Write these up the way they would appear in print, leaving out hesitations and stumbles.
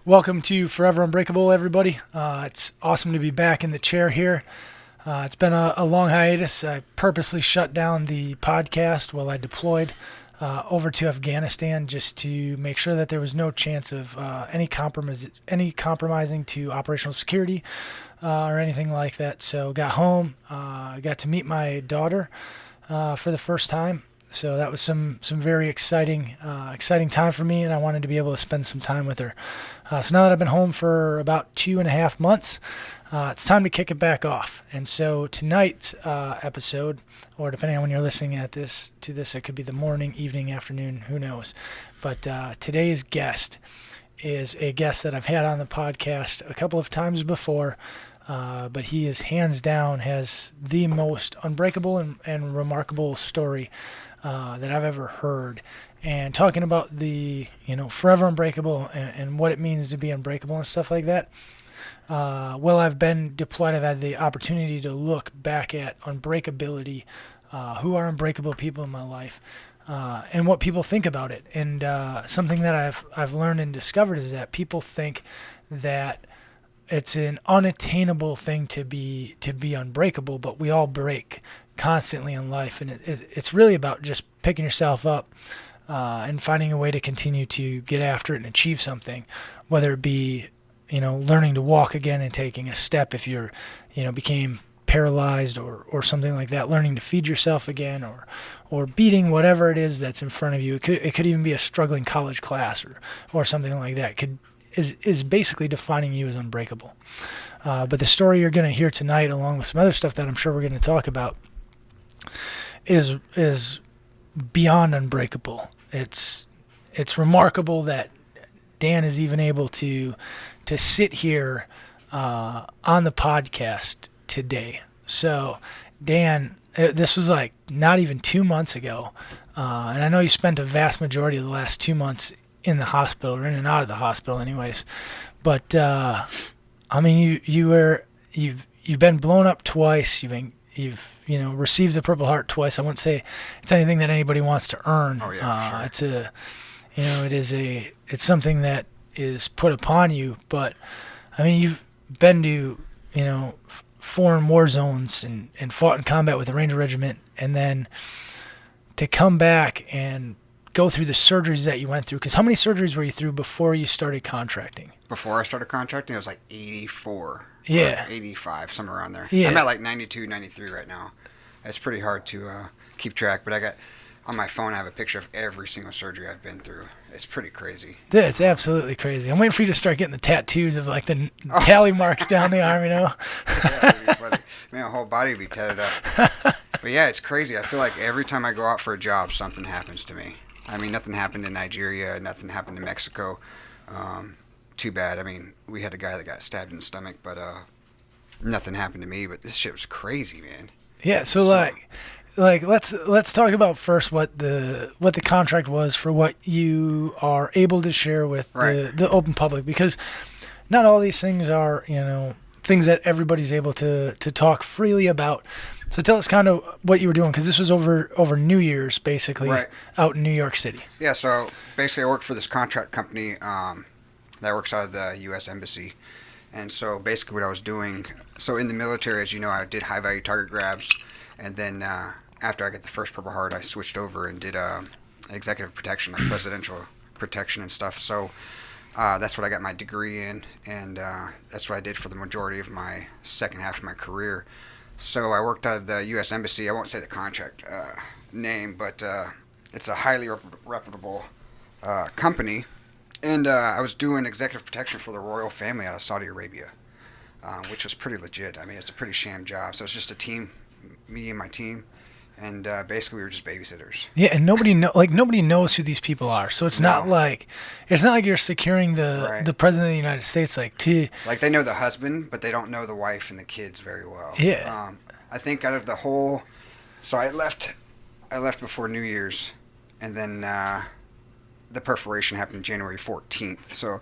Welcome to Forever Unbreakable, everybody. It's awesome to be back in the chair here. It's been a long hiatus. I purposely shut down the podcast while I deployed over to Afghanistan just to make sure that there was no chance of any compromising to operational security or anything like that. So got home, got to meet my daughter for the first time. So that was some very exciting time for me, and I wanted to be able to spend some time with her. So now that I've been home for about 2.5 months, it's time to kick it back off. And so tonight's episode, or depending on when you're listening to this, it could be the morning, evening, afternoon, who knows. But today's guest is a guest that I've had on the podcast a couple of times before, but he is hands down has the most unbreakable and remarkable story that I've ever heard. And talking about the, forever unbreakable and what it means to be unbreakable and stuff like that. While I've been deployed, I've had the opportunity to look back at unbreakability, who are unbreakable people in my life, and what people think about it. And something that I've learned and discovered is that people think that it's an unattainable thing to be unbreakable, but we all break constantly in life, and it's really about just picking yourself up and finding a way to continue to get after it and achieve something, whether it be learning to walk again and taking a step if you're became paralyzed or something like that, learning to feed yourself again, or beating whatever it is that's in front of you. It could even be a struggling college class or something like that. Is basically defining you as unbreakable. But the story you're going to hear tonight, along with some other stuff that I'm sure we're going to talk about, is beyond unbreakable. It's remarkable that Dan is even able to sit here on the podcast today. So, Dan, this was like not even 2 months ago, and I know you spent a vast majority of the last 2 months in the hospital, or in and out of the hospital, anyways. But I mean, you've been blown up twice. You've received the Purple Heart twice. I wouldn't say it's anything that anybody wants to earn. Oh yeah, sure. It's something that is put upon you. But I mean, you've been to foreign war zones and fought in combat with the Ranger Regiment, and then to come back and go through the surgeries that you went through. Because how many surgeries were you through before you started contracting? Before I started contracting, it was like 84. Yeah. 85, somewhere around there. Yeah. I'm at like 92, 93 right now. It's pretty hard to keep track, but I got on my phone, I have a picture of every single surgery I've been through. It's pretty crazy. Yeah, it's absolutely crazy. I'm waiting for you to start getting the tattoos of like the tally marks down the arm, Yeah, man, my whole body would be tatted up. But yeah, it's crazy. I feel like every time I go out for a job, something happens to me. I mean, nothing happened in Nigeria, nothing happened in Mexico. Too bad. I mean, we had a guy that got stabbed in the stomach, but nothing happened to me. But this shit was crazy, man. Yeah. So like let's talk about first what the contract was for what you are able to share with the open public, because not all these things are things that everybody's able to talk freely about. So tell us kind of what you were doing, because this was over New Year's, basically, out in New York City. Yeah, so basically I work for this contract company that works out of the U.S. Embassy. And so basically what I was doing, so in the military, as you know, I did high-value target grabs. And then after I got the first Purple Heart, I switched over and did executive protection, like presidential protection and stuff. So that's what I got my degree in, and that's what I did for the majority of my second half of my career. So I worked out of the U.S. Embassy. I won't say the contract name, but it's a highly reputable company. And I was doing executive protection for the royal family out of Saudi Arabia, which was pretty legit. I mean, it's a pretty sham job. So it's just a team, me and my team, and basically we were just babysitters. Yeah, and nobody knows who these people are. So it's not like you're securing the president of the United States like they know the husband, but they don't know the wife and the kids very well. Yeah. I think out of the whole, so I left before New Year's, and then the perforation happened January 14th. So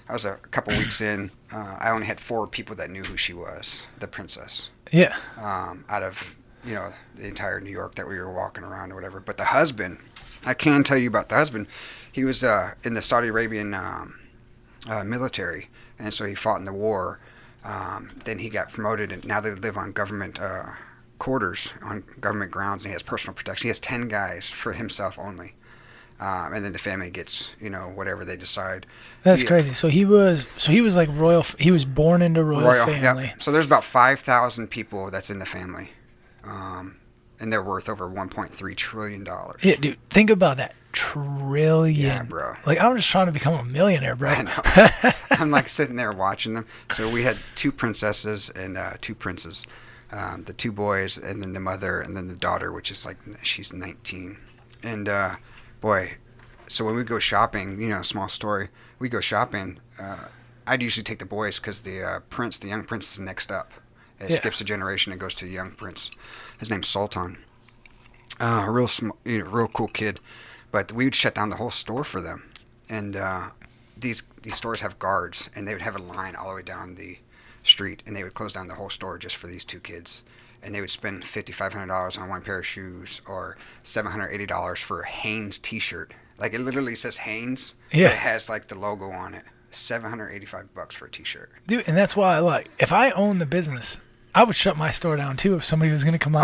I was a couple weeks in. I only had 4 people that knew who she was, the princess. Yeah. Out of the entire New York that we were walking around or whatever. But the husband, I can tell you about the husband. He was in the Saudi Arabian military, and so he fought in the war. Then he got promoted, and now they live on government quarters, on government grounds, and he has personal protection. He has 10 guys for himself only. And then the family gets, whatever they decide. That's crazy. So he was like royal. He was born into royal family. Yep. So there's about 5,000 people that's in the family, and they're worth over $1.3 trillion. Yeah, dude. Think about that. Trillion. Yeah, bro. Like, I'm just trying to become a millionaire, bro. I know. I'm like sitting there watching them. So we had 2 princesses and 2 princes, the 2 boys, and then the mother, and then the daughter, which is like, she's 19. And boy, so when we go shopping, small story, we go shopping, I'd usually take the boys because the young prince is next up. It skips a generation and goes to the young prince. His name's Sultan. A real cool kid. But we would shut down the whole store for them. And these stores have guards, and they would have a line all the way down the street, and they would close down the whole store just for these 2 kids. And they would spend $5,500 on 1 pair of shoes, or $780 for a Hanes T-shirt. Like, it literally says Hanes, but it has like the logo on it. $785 for a T-shirt. Dude, and that's why, if I owned the business, I would shut my store down too if somebody was going to come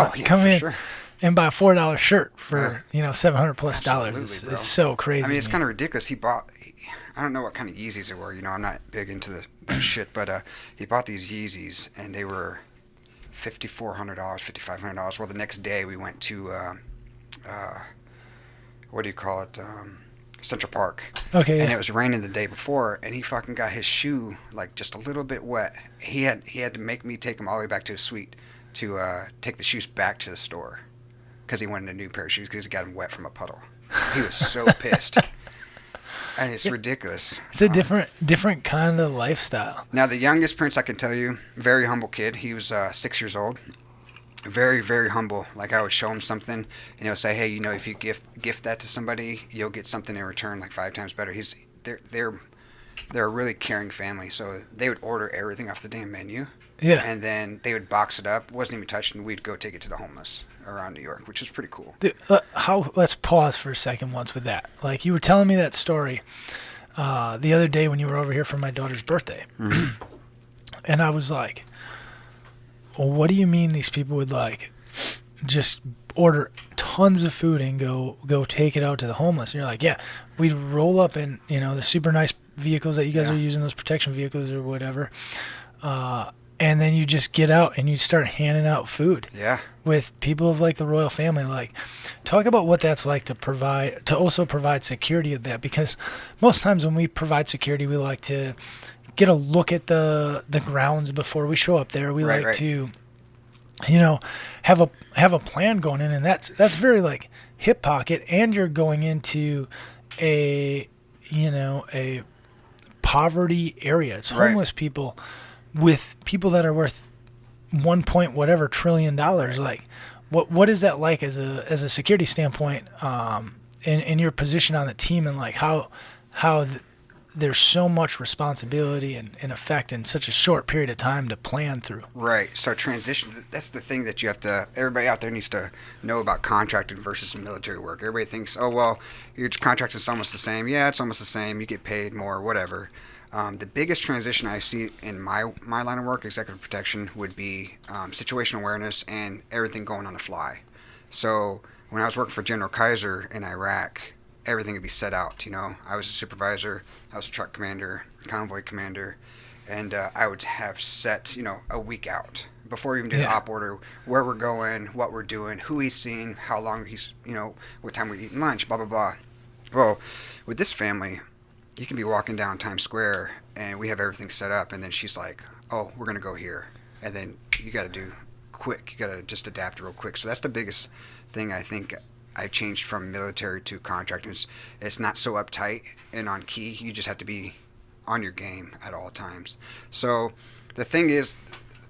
in sure. and buy a $4 shirt for $700 plus dollars. It's so crazy. I mean, it's kind of ridiculous. I don't know what kind of Yeezys they were. I'm not big into the shit, but he bought these Yeezys, and they were $5,400, $5,500. Well, the next day we went to what do you call it? Central Park. Okay. And it was raining the day before, and he fucking got his shoe like just a little bit wet. He had to make me take him all the way back to his suite to take the shoes back to the store because he wanted a new pair of shoes because he got them wet from a puddle. He was so pissed. And it's ridiculous. It's a different kind of lifestyle. Now, the youngest prince, I can tell you, very humble kid. He was 6 years old. Very, very humble. Like, I would show him something, and he'll say, hey, if you gift that to somebody, you'll get something in return like 5 times better. They're a really caring family, so they would order everything off the damn menu. Yeah. And then they would box it up. Wasn't even touched, and we'd go take it to the homeless around New York, which is pretty cool. Dude, let's pause for a second once with that. Like, you were telling me that story the other day when you were over here for my daughter's birthday. Mm-hmm. And I was like, well, what do you mean these people would just order tons of food and go take it out to the homeless? And you're like, yeah, we'd roll up in, the super nice vehicles that you guys are using, those protection vehicles or whatever. And then you just get out and you start handing out food. Yeah. With people of the royal family. Like, talk about what that's like to also provide security of that, because most times when we provide security, we like to get a look at the grounds before we show up there. We like to, have a plan going in, and that's very hip pocket, and you're going into a poverty area. It's homeless people with people that are worth $1 trillion. Like, what is that like as a security standpoint, in your position on the team, and how there's so much responsibility and effect in such a short period of time to plan through. Right. So transition, that's the thing that everybody out there needs to know about contracting versus military work. Everybody thinks, oh, well, your contract is almost the same. Yeah, it's almost the same. You get paid more, whatever. The biggest transition I see in my line of work, executive protection, would be situational awareness and everything going on the fly. So when I was working for General Kaiser in Iraq, everything would be set out. I was a supervisor, I was a truck commander, convoy commander, and I would have set, a week out before we even do the op order, where we're going, what we're doing, who he's seeing, how long he's, what time we're eating lunch, blah, blah, blah. Well, with this family, you can be walking down Times Square and we have everything set up, and then she's like, oh, we're going to go here. And then you got to do quick. You got to just adapt real quick. So that's the biggest thing I think I changed from military to contracting. It's not so uptight and on key. You just have to be on your game at all times. So the thing is,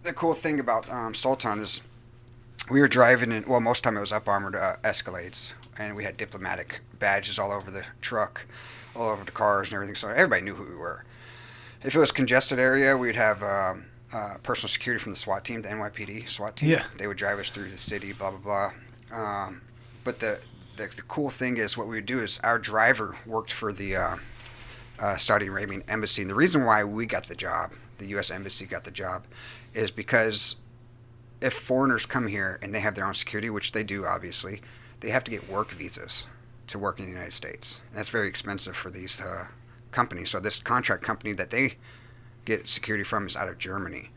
the cool thing about Sultan is we were driving in, well, most of the time it was up armored Escalades, and we had diplomatic badges all over the truck, all over the cars and everything, so everybody knew who we were. If it was congested area, we'd have personal security from the SWAT team, the NYPD SWAT team. Yeah. They would drive us through the city, blah, blah, blah. But the cool thing is, what we would do is our driver worked for the Saudi Arabian embassy. And the reason why we got the job, the U.S. embassy got the job, is because if foreigners come here and they have their own security, which they do obviously, they have to get work visas to work in the United States. And that's very expensive for these companies. So this contract company that they get security from is out of Germany.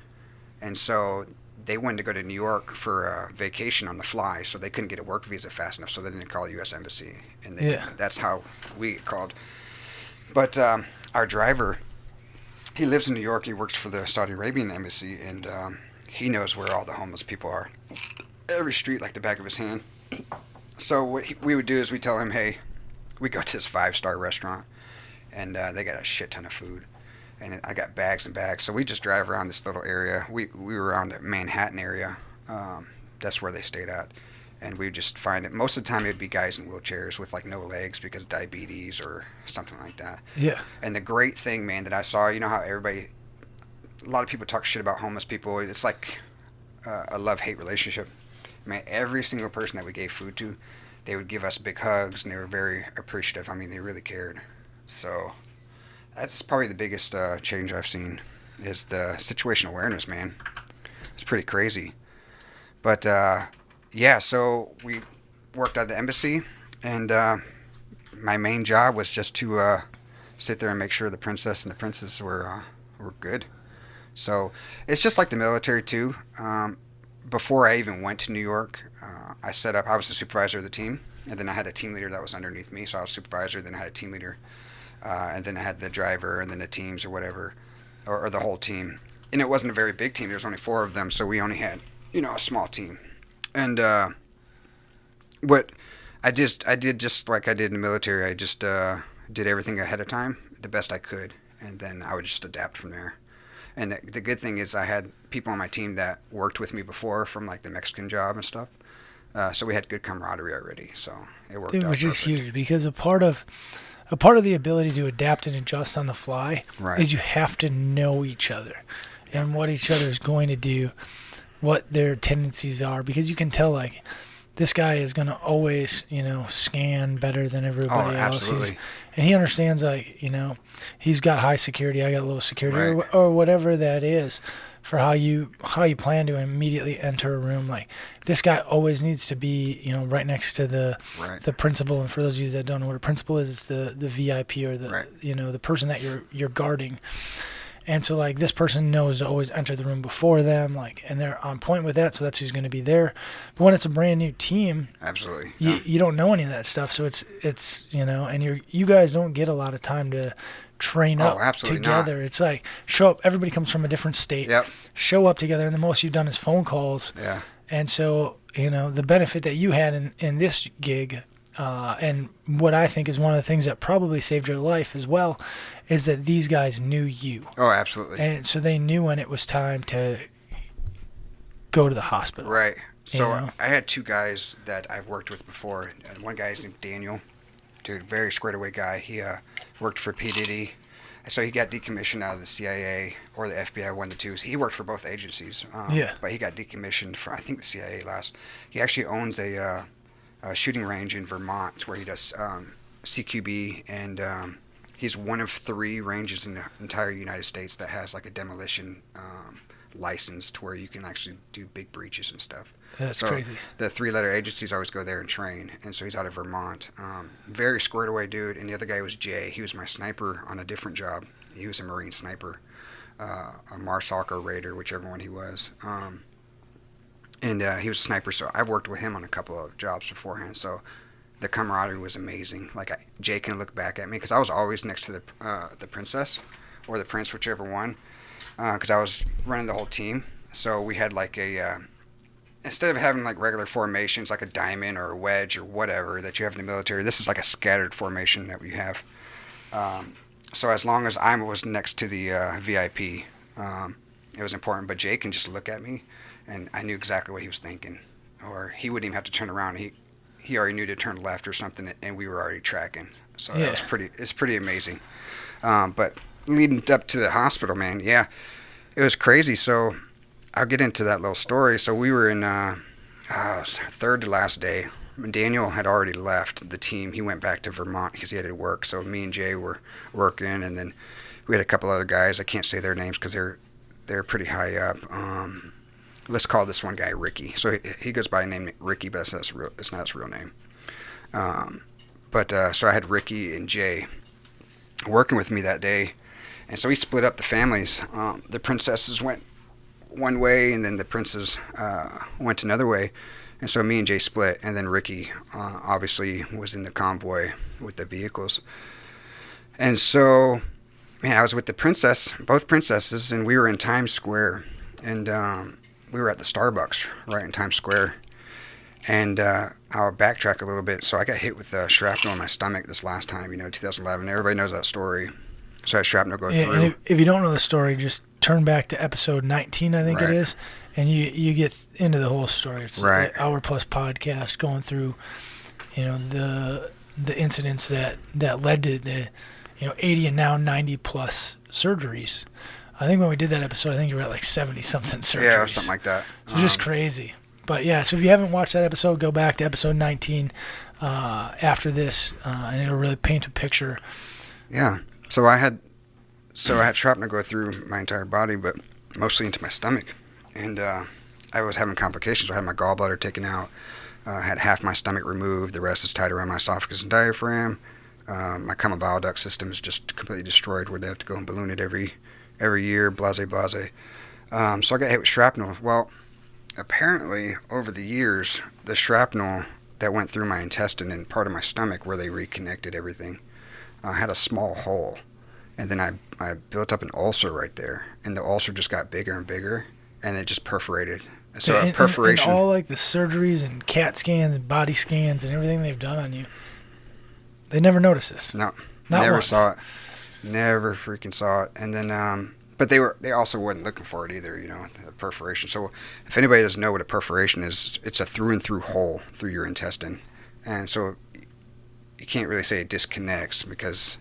And so they wanted to go to New York for a vacation on the fly, so they couldn't get a work visa fast enough, so they didn't call the U.S. Embassy. And that's how we get called. But our driver, he lives in New York. He works for the Saudi Arabian embassy, and he knows where all the homeless people are. Every street like the back of his hand. So what we would do is we tell him, hey, we go to this 5-star restaurant, and they got a shit ton of food. And I got bags and bags. So we just drive around this little area. We were around the Manhattan area. That's where they stayed at. And we would just find it. Most of the time it would be guys in wheelchairs with like no legs because of diabetes or something like that. Yeah. And the great thing, man, that I saw, you know how a lot of people talk shit about homeless people. It's like a love-hate relationship. Man, every single person that we gave food to, they would give us big hugs, and they were very appreciative. I mean, they really cared. So that's probably the biggest change I've seen is the situational awareness, man. It's pretty crazy. But, yeah, so we worked at the embassy, and my main job was just to sit there and make sure the princess and the princess were good. So it's just like the military, too. Before I even went to New York, I was the supervisor of the team, and then I had a team leader that was underneath me, so I was supervisor, then I had a team leader. And then I had the driver and then the teams or whatever, or the whole team. And it wasn't a very big team. There was only 4 of them, so we only had, a small team. And what I did just like I did in the military. I just did everything ahead of time, the best I could, and then I would just adapt from there. And the good thing is I had people on my team that worked with me before from like the Mexican job and stuff. So we had good camaraderie already. So it worked out which is perfect. huge, because a part of the ability to adapt and adjust on the fly is you have to know each other and what each other is going to do, what their tendencies are, because you can tell, like, this guy is going to always, scan better than everybody else. Absolutely. And he understands, like, he's got high security, I got low security, Right. or whatever that is, for how you plan to immediately enter a room. Like, this guy always needs to be, right next to the principal. And for those of you that don't know what a principal is, it's the VIP, or the the person that you're guarding. And so, like, this person knows to always enter the room before them, like, and they're on point with that, so that's who's going to be there. But when it's a brand new team, Absolutely, you don't know any of that stuff, so it's and you guys don't get a lot of time to train up together. Not. It's like, show up, everybody comes from a different state. Yep. Show up together, and the most you've done is phone calls. Yeah. And so, the benefit that you had in this gig, and what I think is one of the things that probably saved your life as well, is that these guys knew you. Oh, absolutely. And so they knew when it was time to go to the hospital. Right. So I had 2 guys that I've worked with before. And one guy is named Daniel. Dude, very squared away guy. He worked for P. Diddy. So he got decommissioned out of the CIA or the FBI, one of the two. So he worked for both agencies. But he got decommissioned from, I think, the CIA last. He actually owns a shooting range in Vermont where he does CQB, and he's one of 3 ranges in the entire United States that has like a demolition license to where you can actually do big breaches and stuff. That's crazy. The 3-letter agencies always go there and train, and so he's out of Vermont. Very squared away dude. And the other guy was Jay. He was my sniper on a different job. He was a Marine sniper, a MARSOC or Raider, whichever one he was. And he was a sniper, so I've worked with him on a couple of jobs beforehand. So the camaraderie was amazing. Like, Jay can look back at me because I was always next to the princess or the prince, whichever one, because I was running the whole team. So we had like instead of having like regular formations, like a diamond or a wedge or whatever that you have in the military, this is like a scattered formation that we have. So as long as I was next to the VIP, it was important. But Jay can just look at me, and I knew exactly what he was thinking. Or he wouldn't even have to turn around. He already knew to turn left or something, and we were already tracking. So that was pretty amazing. But leading up to the hospital, man, it was crazy. So I'll get into that little story. So we were in third to last day. Daniel had already left the team. He went back to Vermont because he had to work. So me and Jay were working, and then we had a couple other guys. I can't say their names because they're pretty high up. Let's call this one guy Ricky. So he goes by the name Ricky, but it's not his real name. So I had Ricky and Jay working with me that day, and so we split up the families. The princesses went one way, and then the princes went another way. And so me and Jay split, and then Ricky obviously was in the convoy with the vehicles. And so, man, I was with both princesses, and we were in Times Square, and we were at the Starbucks right in Times Square. And I'll backtrack a little bit. So I got hit with shrapnel in my stomach this last time, 2011. Everybody knows that story. So I had shrapnel go through. And if you don't know the story, just turn back to episode 19, I think it is. And you get into the whole story. It's an hour-plus podcast going through, the incidents that led to the, 80 and now 90-plus surgeries. I think when we did that episode, I think you were at like 70-something surgeries. Yeah, something like that. So just crazy. But, yeah, so if you haven't watched that episode, go back to episode 19 after this, and it'll really paint a picture. Yeah. So I had shrapnel go through my entire body, but mostly into my stomach. And I was having complications. I had my gallbladder taken out. I had half my stomach removed. The rest is tied around my esophagus and diaphragm. My common bile duct system is just completely destroyed, where they have to go and balloon it every year, blase. So I got hit with shrapnel. Well, apparently, over the years, the shrapnel that went through my intestine and part of my stomach, where they reconnected everything, had a small hole. And then I built up an ulcer right there. And the ulcer just got bigger and bigger. And it just perforated. So a perforation. And all like the surgeries and CAT scans and body scans and everything they've done on you, they never noticed this. No, never saw it. Never freaking saw it. And then, but they also weren't looking for it either. The perforation. So if anybody doesn't know what a perforation is, it's a through and through hole through your intestine, and so you can't really say it disconnects because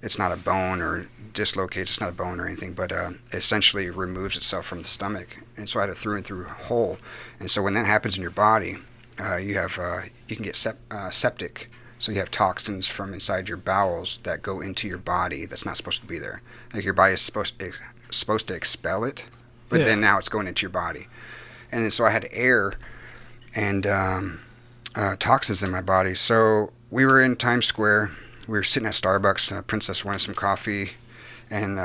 it's not a bone or dislocates. It's not a bone or anything, but essentially removes itself from the stomach. And so I had a through and through hole. And so when that happens in your body, you can get septic. So you have toxins from inside your bowels that go into your body that's not supposed to be there. Like your body is supposed to expel it, but then now it's going into your body. And then so I had air and toxins in my body. So we were in Times Square. We were sitting at Starbucks. Princess wanted some coffee, and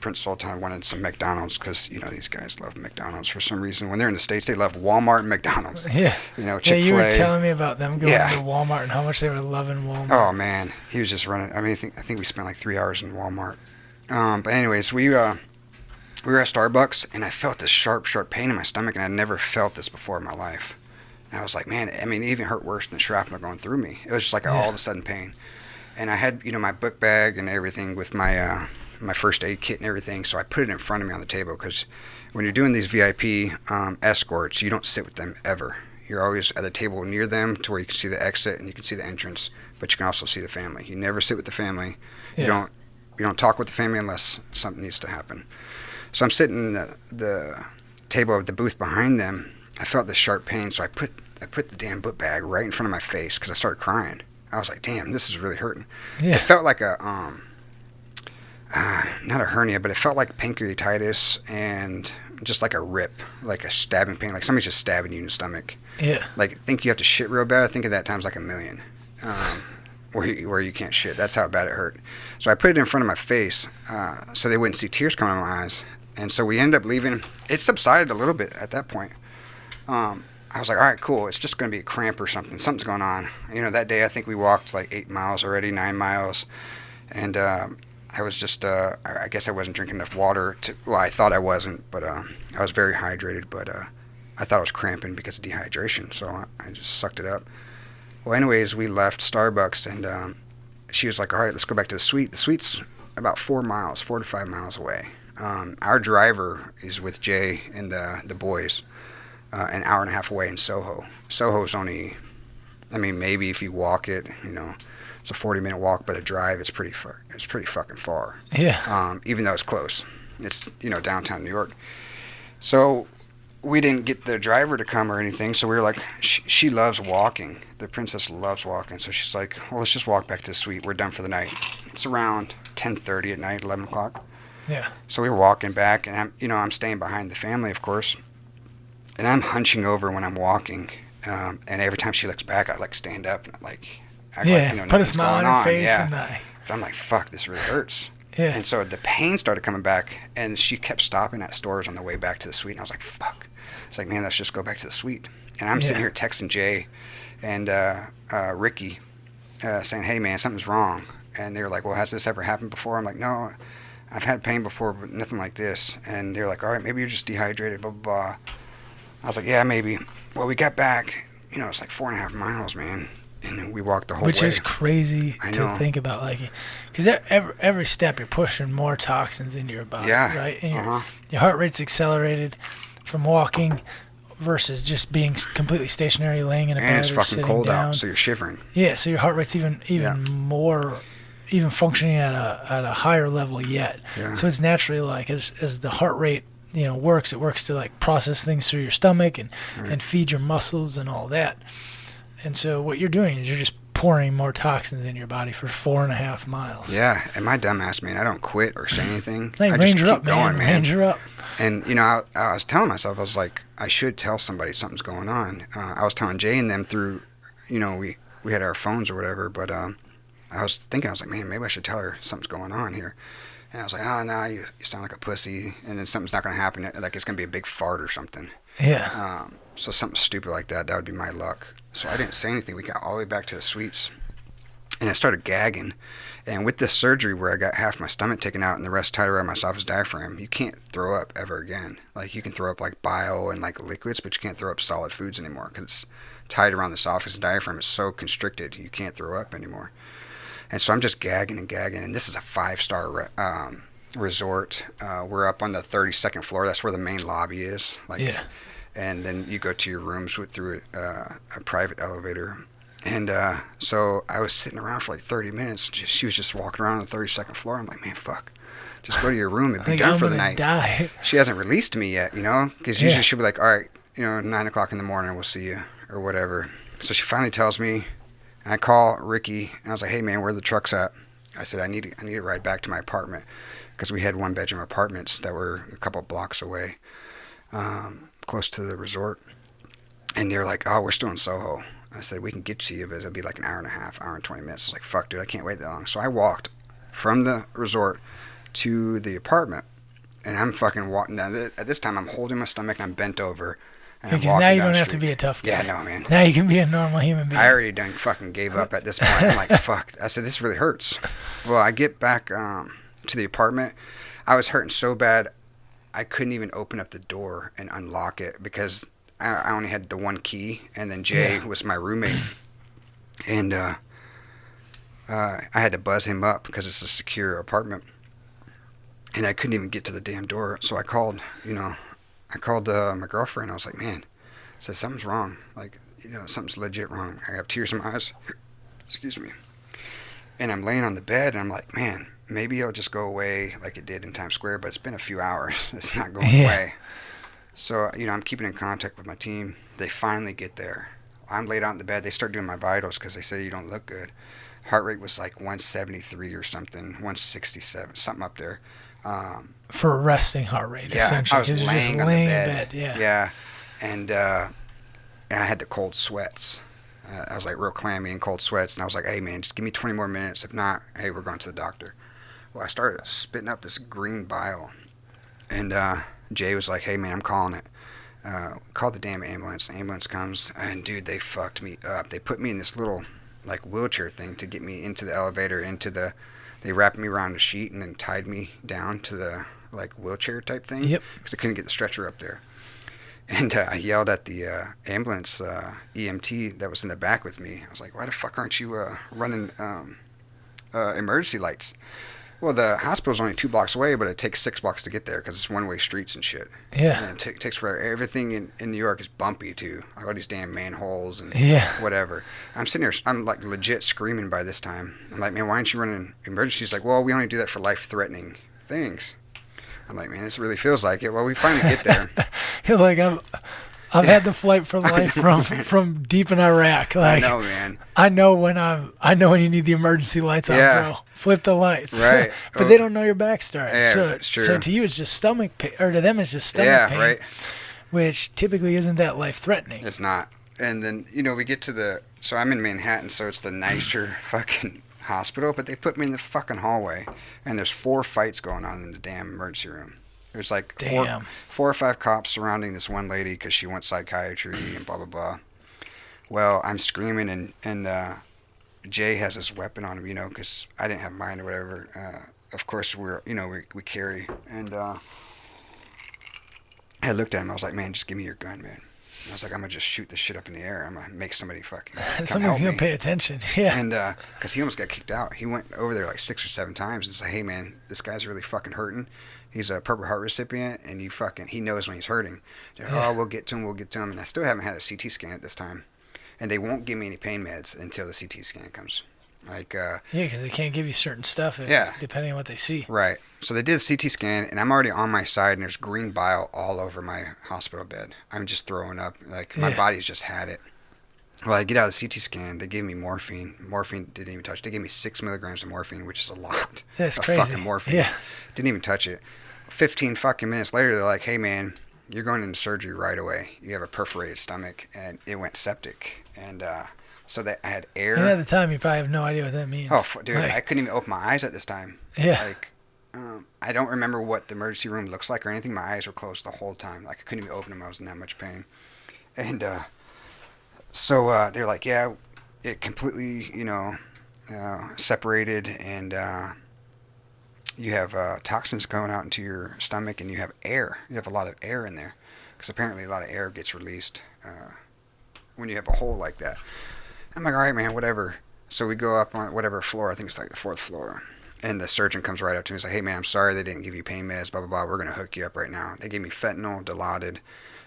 Prince Sultan wanted some McDonald's because these guys love McDonald's for some reason. When they're in the States, they love Walmart and McDonald's. Yeah. Chick-fil-A. Yeah, you were telling me about them going to Walmart and how much they were loving Walmart. Oh man, he was just running. I mean, I think we spent like 3 hours in Walmart. But anyways, we were at Starbucks, and I felt this sharp pain in my stomach, and I'd never felt this before in my life. And I was like, man, I mean, it even hurt worse than shrapnel going through me. It was just like all of a sudden pain. And I had, my book bag and everything with my my first aid kit and everything. So I put it in front of me on the table because when you're doing these VIP escorts, you don't sit with them ever. You're always at the table near them to where you can see the exit and you can see the entrance, but you can also see the family. You never sit with the family. Yeah. You don't talk with the family unless something needs to happen. So I'm sitting at the table of the booth behind them. I felt this sharp pain, so I put the damn book bag right in front of my face because I started crying. I was like, damn, this is really hurting. Yeah. It felt like a, not a hernia, but it felt like pancreatitis and just like a rip, like a stabbing pain, like somebody's just stabbing you in the stomach. Yeah. Like, think you have to shit real bad. I think of that times like a million, where you can't shit. That's how bad it hurt. So I put it in front of my face so they wouldn't see tears coming out of my eyes. And so we ended up leaving. It subsided a little bit at that point. I was like, all right, cool. It's just going to be a cramp or something. Something's going on. That day I think we walked like 8 miles already, 9 miles. And I was just, I guess I wasn't drinking enough water. I thought I wasn't, but I was very hydrated. But I thought I was cramping because of dehydration. So I just sucked it up. Well, anyways, we left Starbucks, and she was like, all right, let's go back to the suite. The suite's about 4 to 5 miles away. Our driver is with Jay and the boys. An hour and a half away in Soho. Soho's only, maybe if you walk it, it's a 40-minute walk, but a drive, it's pretty fucking far. Yeah. Even though it's close. It's, downtown New York. So we didn't get the driver to come or anything, so we were like, she loves walking. The princess loves walking, so she's like, well, let's just walk back to the suite. We're done for the night. It's around 10:30 at night, 11 o'clock. Yeah. So we were walking back, and I'm staying behind the family, of course, and I'm hunching over when I'm walking, and every time she looks back, I like stand up and like act like, put a smile on her face. Yeah. And But I'm like, fuck, this really hurts. Yeah. And so the pain started coming back, and she kept stopping at stores on the way back to the suite. And I was like, fuck. It's like, man, let's just go back to the suite. And I'm sitting here texting Jay and Ricky saying, hey, man, something's wrong. And they were like, well, has this ever happened before? I'm like, no, I've had pain before, but nothing like this. And they're like, all right, maybe you're just dehydrated, blah, blah, blah. I was like, yeah, maybe. Well, we got back, it's like 4.5 miles, man. And we walked the whole way. Which is crazy to think about, like, because every step you're pushing more toxins into your body, right? And your heart rate's accelerated from walking versus just being completely stationary, laying in a bed. And it's fucking cold down. out, so you're shivering. Yeah, so your heart rate's even more, even functioning at a higher level yet. Yeah. So it's naturally like as the heart rate works, it works to like process things through your stomach and feed your muscles and all that. And so what you're doing is you're just pouring more toxins in your body for 4.5 miles. Yeah, and my dumbass, man, I don't quit or say anything. Hey, I just keep up, going, man. Ranger up. And, I was telling myself, I was like, I should tell somebody something's going on. I was telling Jay and them through, we had our phones or whatever, but I was like, man, maybe I should tell her something's going on here. And I was like, oh, no, you sound like a pussy, and then something's not going to happen. Like it's going to be a big fart or something. Yeah. So something stupid like that would be my luck. So I didn't say anything. We got all the way back to the suites, and I started gagging. And with this surgery where I got half my stomach taken out and the rest tied around my esophagus diaphragm, you can't throw up ever again. Like you can throw up like bile and like liquids, but you can't throw up solid foods anymore because it's tied around the esophagus diaphragm. It's so constricted you can't throw up anymore. And so I'm just gagging and gagging. And this is a 5-star resort. We're up on the 32nd floor. That's where the main lobby is. And then you go to your rooms through a private elevator. And so I was sitting around for like 30 minutes. She was just walking around on the 32nd floor. I'm like, man, fuck. Just go to your room and be done for the night. Die. She hasn't released me yet, because usually she'll be like, all right, 9 o'clock in the morning, we'll see you or whatever. So she finally tells me, and I call Ricky, and I was like, hey, man, where are the trucks at? I said, I need to ride back to my apartment because we had 1-bedroom apartments that were a couple blocks away, close to the resort. And they're like, oh, we're still in Soho. I said, we can get to you, but it'll be like an hour and a half, hour and 20 minutes. I was like, fuck, dude, I can't wait that long. So I walked from the resort to the apartment, and I'm fucking walking. Now, at this time, I'm holding my stomach, and I'm bent over. And I'm because now you don't have to be a tough guy. Yeah, no, man. Now you can be a normal human being. I already done fucking gave up at this point. I'm like, fuck. I said, this really hurts. Well, I get back to the apartment. I was hurting so bad, I couldn't even open up the door and unlock it because I only had the one key, and then Jay was my roommate, and I had to buzz him up because it's a secure apartment, and I couldn't even get to the damn door. So I called, my girlfriend. I was like, man, I said, something's wrong. Like, something's legit wrong. I have tears in my eyes. Excuse me. And I'm laying on the bed, and I'm like, man, maybe it'll just go away like it did in Times Square, but it's been a few hours. It's not going away. So, I'm keeping in contact with my team. They finally get there. I'm laid out in the bed. They start doing my vitals because they say you don't look good. Heart rate was like 173 or something, 167, something up there. For a resting heart rate, yeah, essentially. I was laying on the bed. Yeah. And I had the cold sweats. I was like real clammy and cold sweats. And I was like, hey, man, just give me 20 more minutes. If not, hey, we're going to the doctor. Well, I started spitting up this green bile. And Jay was like, hey, man, I'm calling it. Call the damn ambulance. The ambulance comes, and, dude, they fucked me up. They put me in this little, like, wheelchair thing to get me into the elevator, they wrapped me around a sheet and then tied me down to the, like, wheelchair type thing. Yep. Because I couldn't get the stretcher up there. And I yelled at the ambulance EMT that was in the back with me. I was like, why the fuck aren't you running emergency lights? Well, the hospital's only 2 blocks away, but it takes 6 blocks to get there because it's one-way streets and shit. Yeah. And it takes forever. Everything in New York is bumpy, too. All these damn manholes and whatever. I'm sitting here, I'm like legit screaming by this time. I'm like, man, why aren't you running emergency? He's like, well, we only do that for life-threatening things. I'm like, man, this really feels like it. Well, we finally get there. You're like, I've had the flight for life from deep in Iraq. Like, I know, man. I know when you need the emergency lights on, bro. Flip the lights. Right. But they don't know your backstory. Yeah, so, it's true. So to you, it's just stomach pain, or to them, it's just stomach pain. Right. Which typically isn't that life-threatening. It's not. And then, we get to so I'm in Manhattan, so it's the nicer fucking hospital, but they put me in the fucking hallway, and there's 4 fights going on in the damn emergency room. There's like 4 or 5 cops surrounding this one lady because she wants psychiatry and blah, blah, blah. Well, I'm screaming, and Jay has this weapon on him, because I didn't have mine or whatever. Of course, we carry. And I looked at him. I was like, man, just give me your gun, man. I was like, I'm going to just shoot this shit up in the air. I'm going to make somebody fucking Somebody's going to pay attention. Yeah. And because he almost got kicked out. He went over there like 6 or 7 times and said, hey, man, this guy's really fucking hurting. He's a Purple Heart recipient, and he knows when he's hurting. Oh, we'll get to him. And I still haven't had a CT scan at this time. And they won't give me any pain meds until the CT scan comes. Because they can't give you certain stuff depending on what they see. Right. So they did the CT scan, and I'm already on my side, and there's green bile all over my hospital bed. I'm just throwing up. My body's just had it. Well, I get out of the CT scan. They gave me morphine. Morphine didn't even touch. They gave me 6 milligrams of morphine, which is a lot. That's crazy. Fucking morphine. Yeah. Didn't even touch it. 15 fucking minutes later, they're like, hey, man, you're going into surgery right away. You have a perforated stomach, and it went septic. And so that I had air. And at the time, you probably have no idea what that means. Oh, dude, I couldn't even open my eyes at this time. Yeah. I don't remember what the emergency room looks like or anything. My eyes were closed the whole time. I couldn't even open them. I was in that much pain. And so they're like, yeah, it completely, separated, and you have toxins going out into your stomach, and you have air. You have a lot of air in there, because apparently a lot of air gets released when you have a hole like that. I'm like, all right, man, whatever. So we go up on whatever floor. I think it's like the 4th floor. And the surgeon comes right up to me and says, hey, man, I'm sorry they didn't give you pain meds, blah, blah, blah. We're going to hook you up right now. They gave me fentanyl, Dilaudid,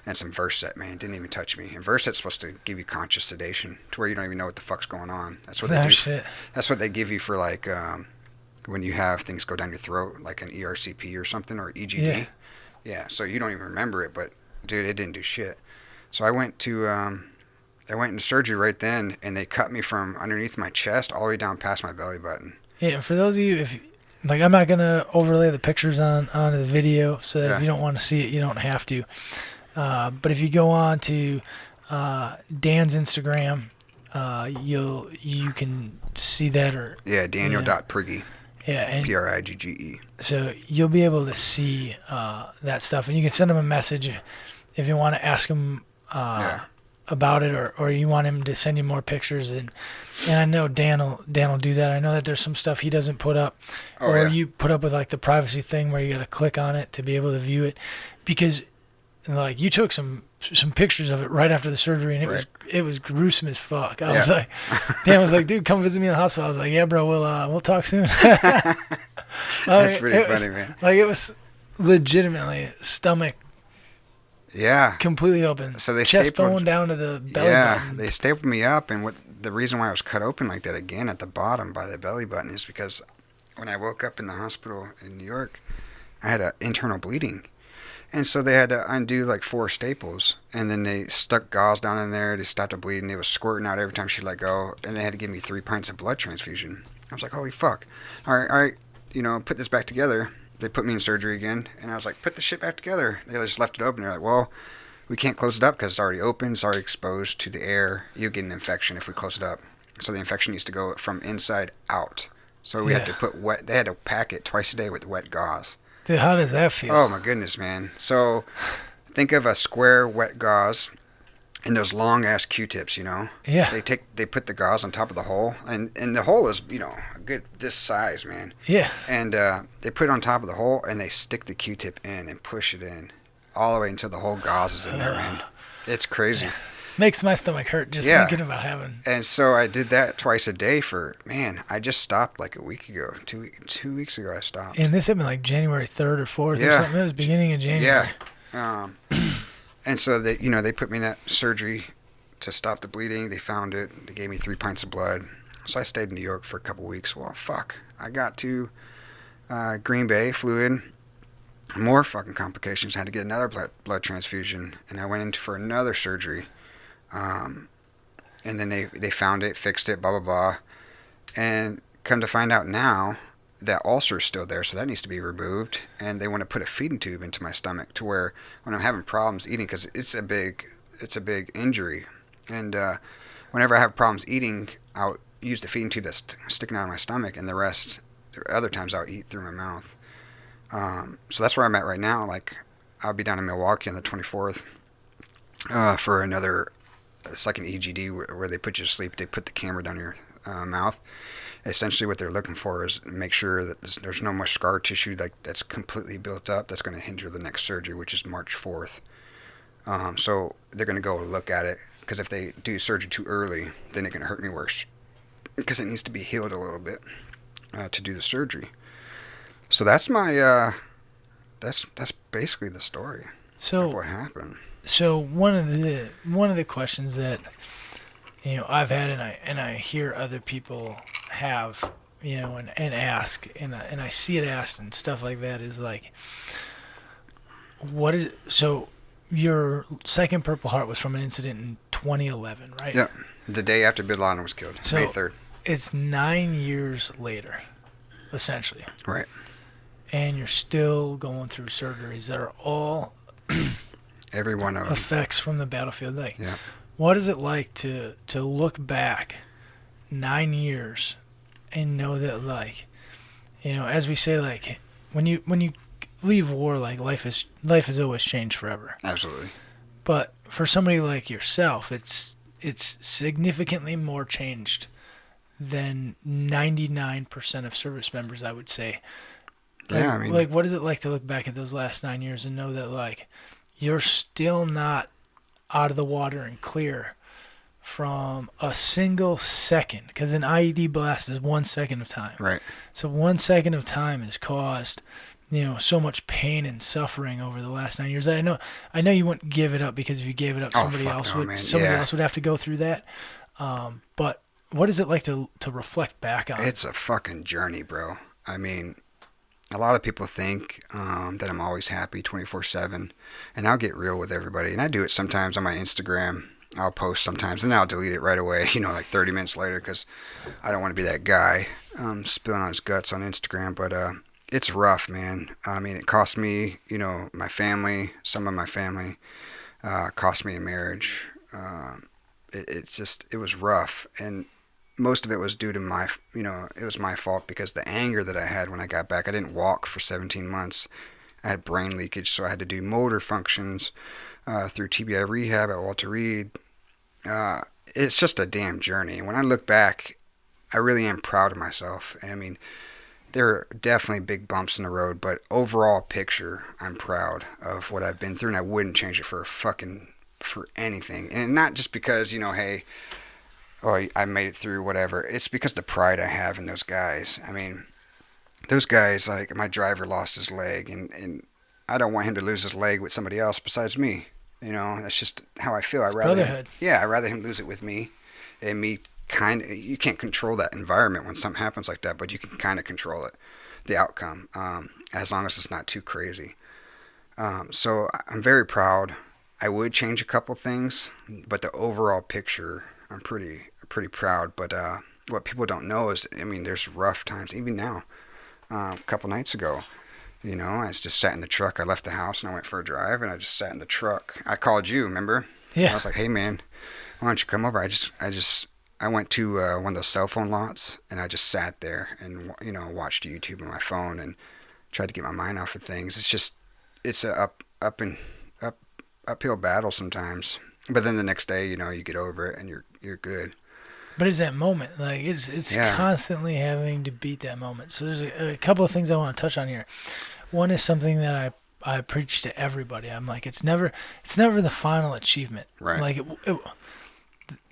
and some Versed, man. Didn't even touch me. And Versed supposed to give you conscious sedation to where you don't even know what the fuck's going on. That's what they do. Shit. That's what they give you for, when you have things go down your throat, like an ERCP or something, or EGD. Yeah, so you don't even remember it, but, dude, it didn't do shit. So I went into surgery right then, and they cut me from underneath my chest all the way down past my belly button. Yeah, for those of you, I'm not going to overlay the pictures onto the video, so that if you don't want to see it, you don't have to. But if you go on to Dan's Instagram, you can see that. Daniel.Prigge. Yeah, and Prigge. So you'll be able to see that stuff, and you can send him a message if you want to ask him about it, or you want him to send you more pictures, and I know Dan will do that. I know that there's some stuff he doesn't put up, you put up with the privacy thing where you got to click on it to be able to view it, because you took some pictures of it right after the surgery, and it was gruesome as fuck. I was like, Dan was like, dude, come visit me in the hospital. I was like, yeah, bro, we'll talk soon. That's pretty funny, man. It was legitimately stomach. Yeah. Completely open. So they chest stapled, bone down to the belly button. Yeah, they stapled me up, and the reason why I was cut open like that again at the bottom by the belly button is because when I woke up in the hospital in New York, I had an internal bleeding. And so they had to undo 4 staples, and then they stuck gauze down in there to stop the bleeding. It was squirting out every time she let go, and they had to give me 3 pints of blood transfusion. I was like, holy fuck. All right, put this back together. They put me in surgery again, and I was like, put the shit back together. They just left it open. They're like, well, we can't close it up because it's already open. It's already exposed to the air. You'll get an infection if we close it up. So the infection needs to go from inside out. So we had to put they had to pack it twice a day with wet gauze. Dude, how does that feel? Oh, my goodness, man. So think of a square wet gauze and those long-ass Q-tips, Yeah. They put the gauze on top of the hole, and the hole is, a good this size, man. Yeah. And they put it on top of the hole, and they stick the Q-tip in and push it in all the way until the whole gauze is in there, man. It's crazy. Makes my stomach hurt just thinking about having. And so I did that twice a day I just stopped a week ago. 2 weeks ago I stopped. And this happened January 3rd or 4th or something. It was beginning of January. Yeah. And so they, they put me in that surgery to stop the bleeding. They found it. They gave me 3 pints of blood. So I stayed in New York for a couple weeks. Well, fuck. I got to Green Bay, flew in, more fucking complications. I had to get another blood transfusion, and I went in for another surgery. And then they found it, fixed it, blah, blah, blah. And come to find out now, that ulcer is still there, so that needs to be removed. And they want to put a feeding tube into my stomach to where when I'm having problems eating, because it's a big injury. And whenever I have problems eating, I'll use the feeding tube that's sticking out of my stomach, and the other times I'll eat through my mouth. So that's where I'm at right now. Like, I'll be down in Milwaukee on the 24th for another, it's like an EGD where they put you to sleep. They put the camera down your mouth. Essentially what they're looking for is make sure that there's no more scar tissue that's completely built up that's going to hinder the next surgery, which is March 4th. So they're going to go look at it, because if they do surgery too early, then it can hurt me worse, because it needs to be healed a little bit to do the surgery. So that's my that's basically the story of what happened. So one of the questions that I've had, and I hear other people have, and ask, and I see it asked and stuff like that, is like, so your second Purple Heart was from an incident in 2011, right? Yeah, the day after Bin Laden was killed, so May 3rd. It's 9 years later, essentially. Right. And you're still going through surgeries that are all every one of them effects from the battlefield. Like, yeah. What is it like to look back 9 years and know that, like, as we say, like, when you leave war, like, life has always changed forever. Absolutely. But for somebody like yourself, it's significantly more changed than 99% of service members, I would say. Like, yeah, I mean, like, what is it like to look back at those last 9 years and know that, like, you're still not out of the water and clear from a single second? Because an IED blast is 1 second of time. Right. So 1 second of time has caused, so much pain and suffering over the last 9 years. I know you wouldn't give it up, because if you gave it up, somebody else would have to go through that. But what is it like to reflect back on? It's a fucking journey, bro. I mean, a lot of people think that I'm always happy 24/7, and I'll get real with everybody. And I do it sometimes on my Instagram. I'll post sometimes, and then I'll delete it right away, like 30 minutes later, because I don't want to be that guy spilling on his guts on Instagram. But it's rough, man. I mean, it cost me, my family, some of my family, cost me a marriage. It was rough, and most of it was due to it was my fault, because the anger that I had when I got back, I didn't walk for 17 months. I had brain leakage, so I had to do motor functions through TBI rehab at Walter Reed. It's just a damn journey. When I look back, I really am proud of myself. And I mean, there are definitely big bumps in the road, but overall picture, I'm proud of what I've been through, and I wouldn't change it for anything. And not just because, hey, I made it through, whatever. It's because the pride I have in those guys. I mean, those guys, like, my driver lost his leg, and I don't want him to lose his leg with somebody else besides me. That's just how I feel. I'd rather him lose it with me, and me you can't control that environment when something happens like that, but you can kind of control it, the outcome, as long as it's not too crazy. So I'm very proud. I would change a couple things, but the overall picture, I'm pretty proud. But what people don't know is, I mean, there's rough times, even now. A couple nights ago, I just sat in the truck. I left the house and I went for a drive, and I just sat in the truck. I called you, remember? Yeah. I was like, hey man, why don't you come over? I went to one of those cell phone lots, and I just sat there and watched YouTube on my phone and tried to get my mind off of things. It's a uphill battle sometimes, but then the next day, you get over it and you're good. But it's that moment, like it's constantly having to beat that moment. So there's a couple of things I want to touch on here. One is something that I preach to everybody. I'm like, it's never the final achievement. Right. Like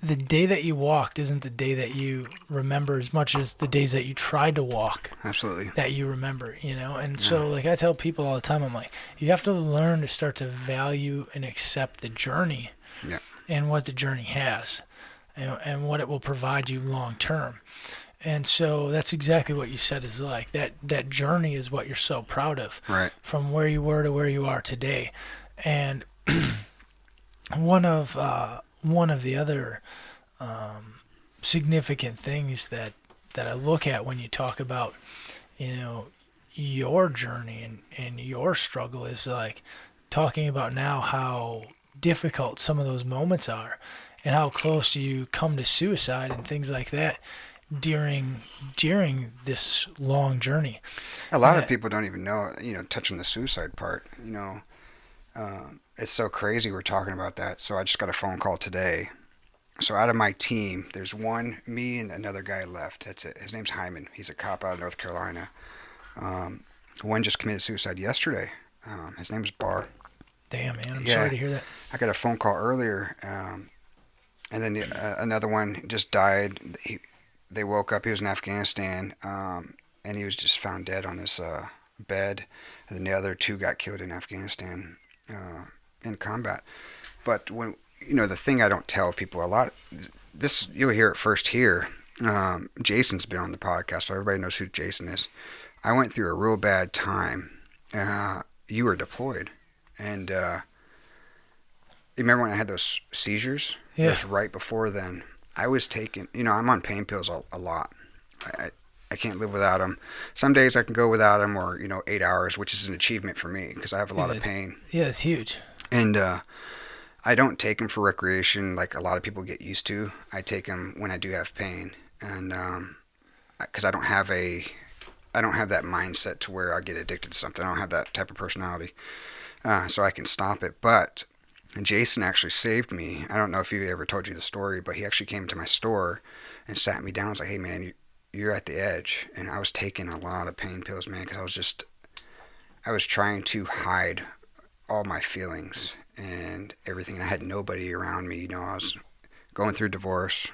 the day that you walked isn't the day that you remember as much as the days that you tried to walk. Absolutely. That you remember, And so, like, I tell people all the time, I'm like, you have to learn to start to value and accept the journey. Yeah. And what the journey has, and what it will provide you long term. And so that's exactly what you said is like that journey is what you're so proud of, Right. from where you were to where you are today. And one of the other significant things that I look at when you talk about, your journey and your struggle is like talking about now how difficult some of those moments are and how close you come to suicide and things like that during this long journey. A lot of people don't even know, touching the suicide part, it's so crazy we're talking about that. So I just got a phone call today. So out of my team, there's me and another guy left. That's it. His name's Hyman. He's a cop out of North Carolina. One just committed suicide yesterday. His name's Barr. Damn, man. I'm sorry to hear that. I got a phone call earlier, and then another one just died. They woke up. He was in Afghanistan, and he was just found dead on his bed. And then the other two got killed in Afghanistan in combat. But when the thing I don't tell people a lot, this you'll hear it first here. Jason's been on the podcast, so everybody knows who Jason is. I went through a real bad time. You were deployed, and you remember when I had those seizures? Yeah. It was right before then. I was taking, I'm on pain pills a lot. I can't live without them. Some days I can go without them, or 8 hours, which is an achievement for me because I have a lot of pain. Yeah, it's huge. And I don't take them for recreation like a lot of people get used to. I take them when I do have pain, and because I don't have that mindset to where I get addicted to something. I don't have that type of personality, so I can stop it. But Jason actually saved me. I don't know if he ever told you the story, but he actually came to my store and sat me down. I was like, "Hey, man, you're at the edge," and I was taking a lot of pain pills, man, because I was trying to hide all my feelings and everything. And I had nobody around me. I was going through divorce.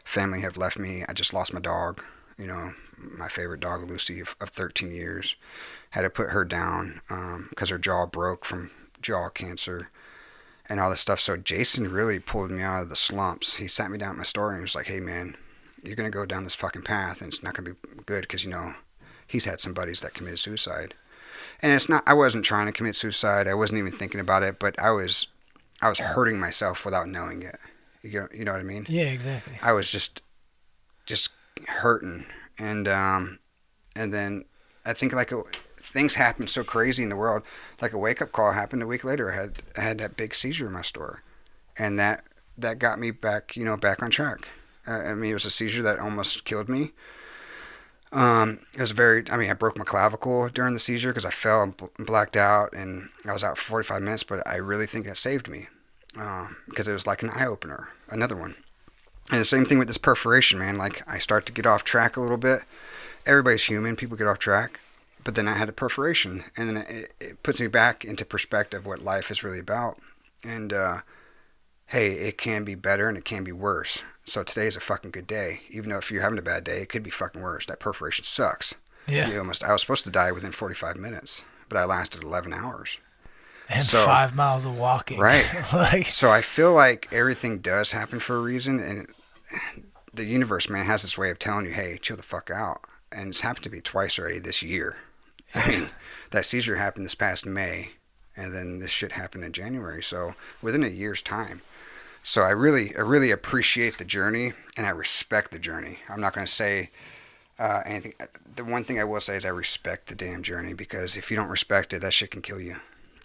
Family have left me. I just lost my dog. My favorite dog, Lucy, of 13 years. Had to put her down because her jaw broke from jaw cancer and all this stuff. So Jason really pulled me out of the slumps. He sat me down at my store and he was like, "Hey, man, you're going to go down this fucking path and it's not going to be good," because, he's had some buddies that committed suicide. And I wasn't trying to commit suicide. I wasn't even thinking about it, but I was hurting myself without knowing it. You know what I mean? Yeah, exactly. I was just hurting. And then I think things happen so crazy in the world. Like a wake up call happened a week later. I had that big seizure in my store, and that got me back, back on track. It was a seizure that almost killed me. It was I broke my clavicle during the seizure because I fell and blacked out, and I was out for 45 minutes, but I really think it saved me, because it was like an eye opener, another one. And the same thing with this perforation, man. Like, I start to get off track a little bit. Everybody's human. People get off track. But then I had a perforation, and then it puts me back into perspective what life is really about. And, hey, it can be better and it can be worse. So today's a fucking good day. Even though if you're having a bad day, it could be fucking worse. That perforation sucks. Yeah. I was supposed to die within 45 minutes, but I lasted 11 hours. And 5 miles of walking. Right. So I feel like everything does happen for a reason, and the universe, man, has this way of telling you, "Hey, chill the fuck out." And it's happened to me twice already this year. I mean, that seizure happened this past May, and then this shit happened in January. So within a year's time. So I really appreciate the journey, and I respect the journey. I'm not going to say anything. The one thing I will say is I respect the damn journey, because if you don't respect it, that shit can kill you.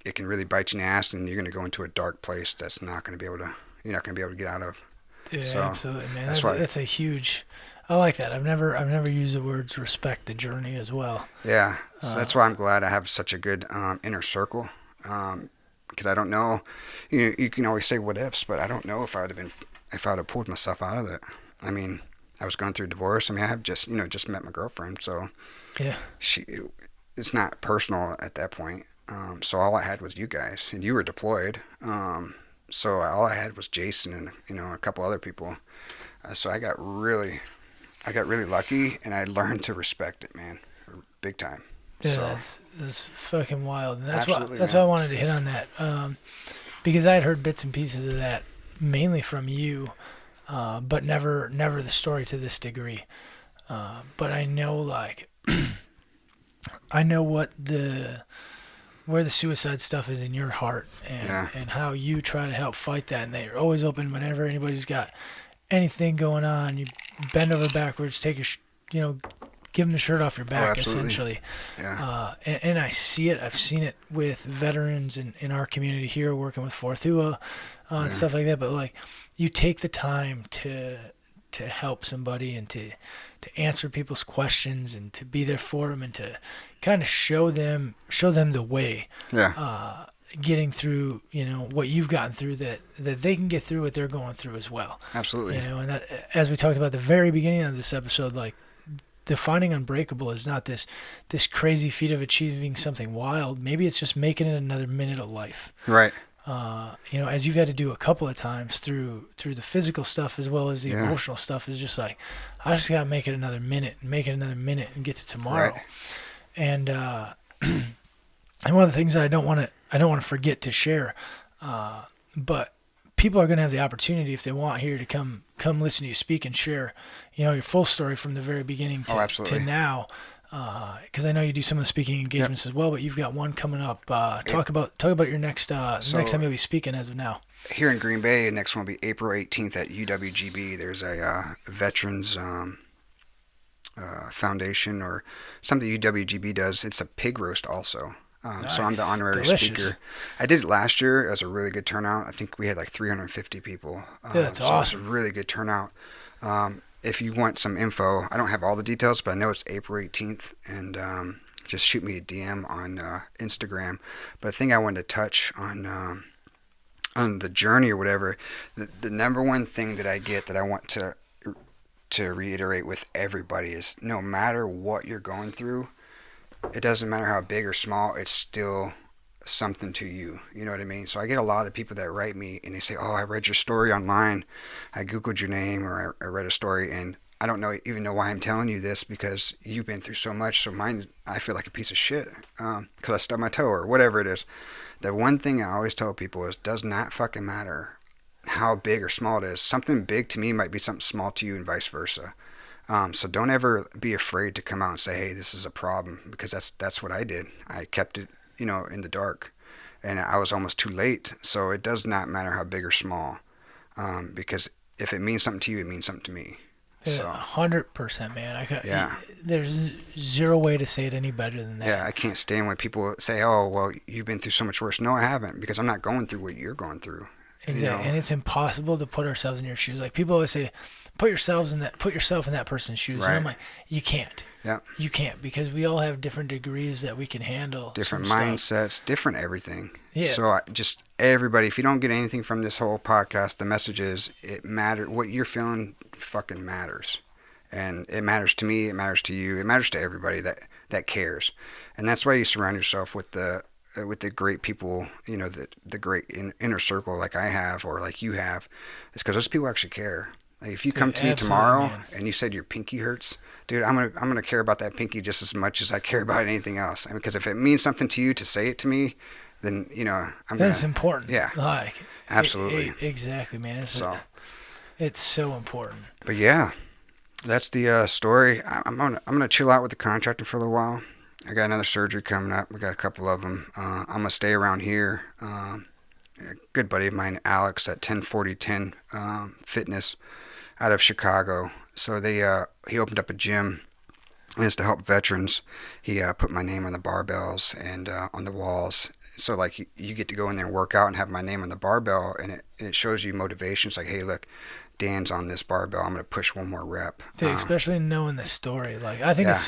It can really bite you in the ass, and you're going to go into a dark place that's you're not going to be able to get out of. Yeah, so, absolutely, man. That's a huge. I like that. I've never used the words respect the journey as well. Yeah, so that's why I'm glad I have such a good inner circle. Because I don't know, you can always say what ifs, but I don't know if I would have pulled myself out of it. I mean, I was going through divorce. I mean, I have just met my girlfriend, so yeah, it's not personal at that point. So all I had was you guys, and you were deployed. So all I had was Jason and a couple other people. So I got really lucky, and I learned to respect it, man, big time. Yeah, so. That's fucking wild. And that's why I wanted to hit on that, because I had heard bits and pieces of that mainly from you, but never the story to this degree. But I know, like, I know where the suicide stuff is in your heart, and how you try to help fight that, and that you're always open whenever anybody's got anything going on. You bend over backwards, take give them the shirt off your back, essentially. Yeah. And I see it. I've seen it with veterans in our community here, working with Fourth UA, and stuff like that. But like, you take the time to help somebody and to answer people's questions and to be there for them and to kind of show them the way. Yeah. Getting through, what you've gotten through, that they can get through what they're going through as well. Absolutely. And that, as we talked about at the very beginning of this episode, like, defining Unbreakable is not this crazy feat of achieving something wild. Maybe it's just making it another minute of life. Right. As you've had to do a couple of times through the physical stuff as well as the emotional stuff, is just like, I just gotta make it another minute and get to tomorrow. Right. And and one of the things that I don't want to forget to share, but people are going to have the opportunity, if they want, here to come listen to you speak and share, your full story from the very beginning to now. Because I know you do some of the speaking engagements as well, but you've got one coming up. Talk about your next time you'll be speaking as of now. Here in Green Bay, the next one will be April 18th at UWGB. There's a veterans foundation, or something UWGB does. It's a pig roast also. Nice. So I'm the honorary speaker. I did it last year. It was a really good turnout. I think we had like 350 people. That's awesome. It was a really good turnout. If you want some info, I don't have all the details, but I know it's April 18th, and just shoot me a DM on Instagram. But the thing I wanted to touch on the journey or whatever, the number one thing that I get that I want to reiterate with everybody is, no matter what you're going through, it doesn't matter how big or small, it's still something to you. You know what I mean? So I get a lot of people that write me and they say, oh, I read your story online. I Googled your name, or I read a story, and I don't even know why I'm telling you this, because you've been through so much. So mine, I feel like a piece of shit because I stubbed my toe or whatever it is. The one thing I always tell people is, does not fucking matter how big or small it is. Something big to me might be something small to you, and vice versa. So don't ever be afraid to come out and say, hey, this is a problem, because that's what I did. I kept it, in the dark, and I was almost too late. So it does not matter how big or small, because if it means something to you, it means something to me. So 100%, man. There's zero way to say it any better than that. Yeah, I can't stand when people say, oh, well, you've been through so much worse. No, I haven't, because I'm not going through what you're going through. Exactly. And it's impossible to put ourselves in your shoes. Like, people always say, put yourself in that person's shoes. Right. And I'm like, you can't. Yeah. You can't, because we all have different degrees that we can handle. Different mindsets, different everything. Yeah. So just everybody, if you don't get anything from this whole podcast, the message is, it matters. What you're feeling fucking matters. And it matters to me. It matters to you. It matters to everybody that cares. And that's why you surround yourself with the great people, the great inner circle like I have, or like you have. It's because those people actually care. Like, if you come to me tomorrow and you said your pinky hurts, dude, I'm gonna care about that pinky just as much as I care about anything else. And because if it means something to you to say it to me, then that's important. Yeah, like, absolutely, exactly, man. It's so important. But yeah, that's the story. I'm gonna chill out with the contracting for a little while. I got another surgery coming up. We got a couple of them. I'm gonna stay around here. A good buddy of mine, Alex, at 104010 Fitness, out of Chicago. So he opened up a gym, and it's to help veterans. He put my name on the barbells and on the walls. So like you get to go in there and work out and have my name on the barbell, and it shows you motivation. It's like, hey, look, Dan's on this barbell. I'm gonna push one more rep. Dude, especially knowing the story, like I think it's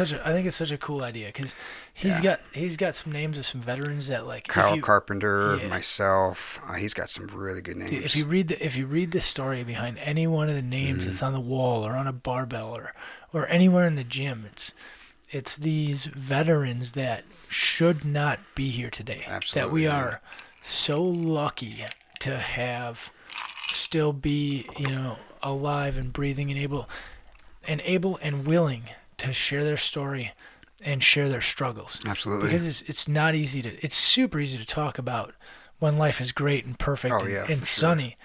such a cool idea, because he's got some names of some veterans that, like, Kyle Carpenter, myself. He's got some really good names. Dude, if you read the story behind any one of the names that's on the wall or on a barbell or anywhere in the gym, it's these veterans that should not be here today. Absolutely. That we are so lucky to have still be, alive and breathing and able and willing to share their story and share their struggles. Absolutely. Because it's not easy it's super easy to talk about when life is great and perfect and sunny.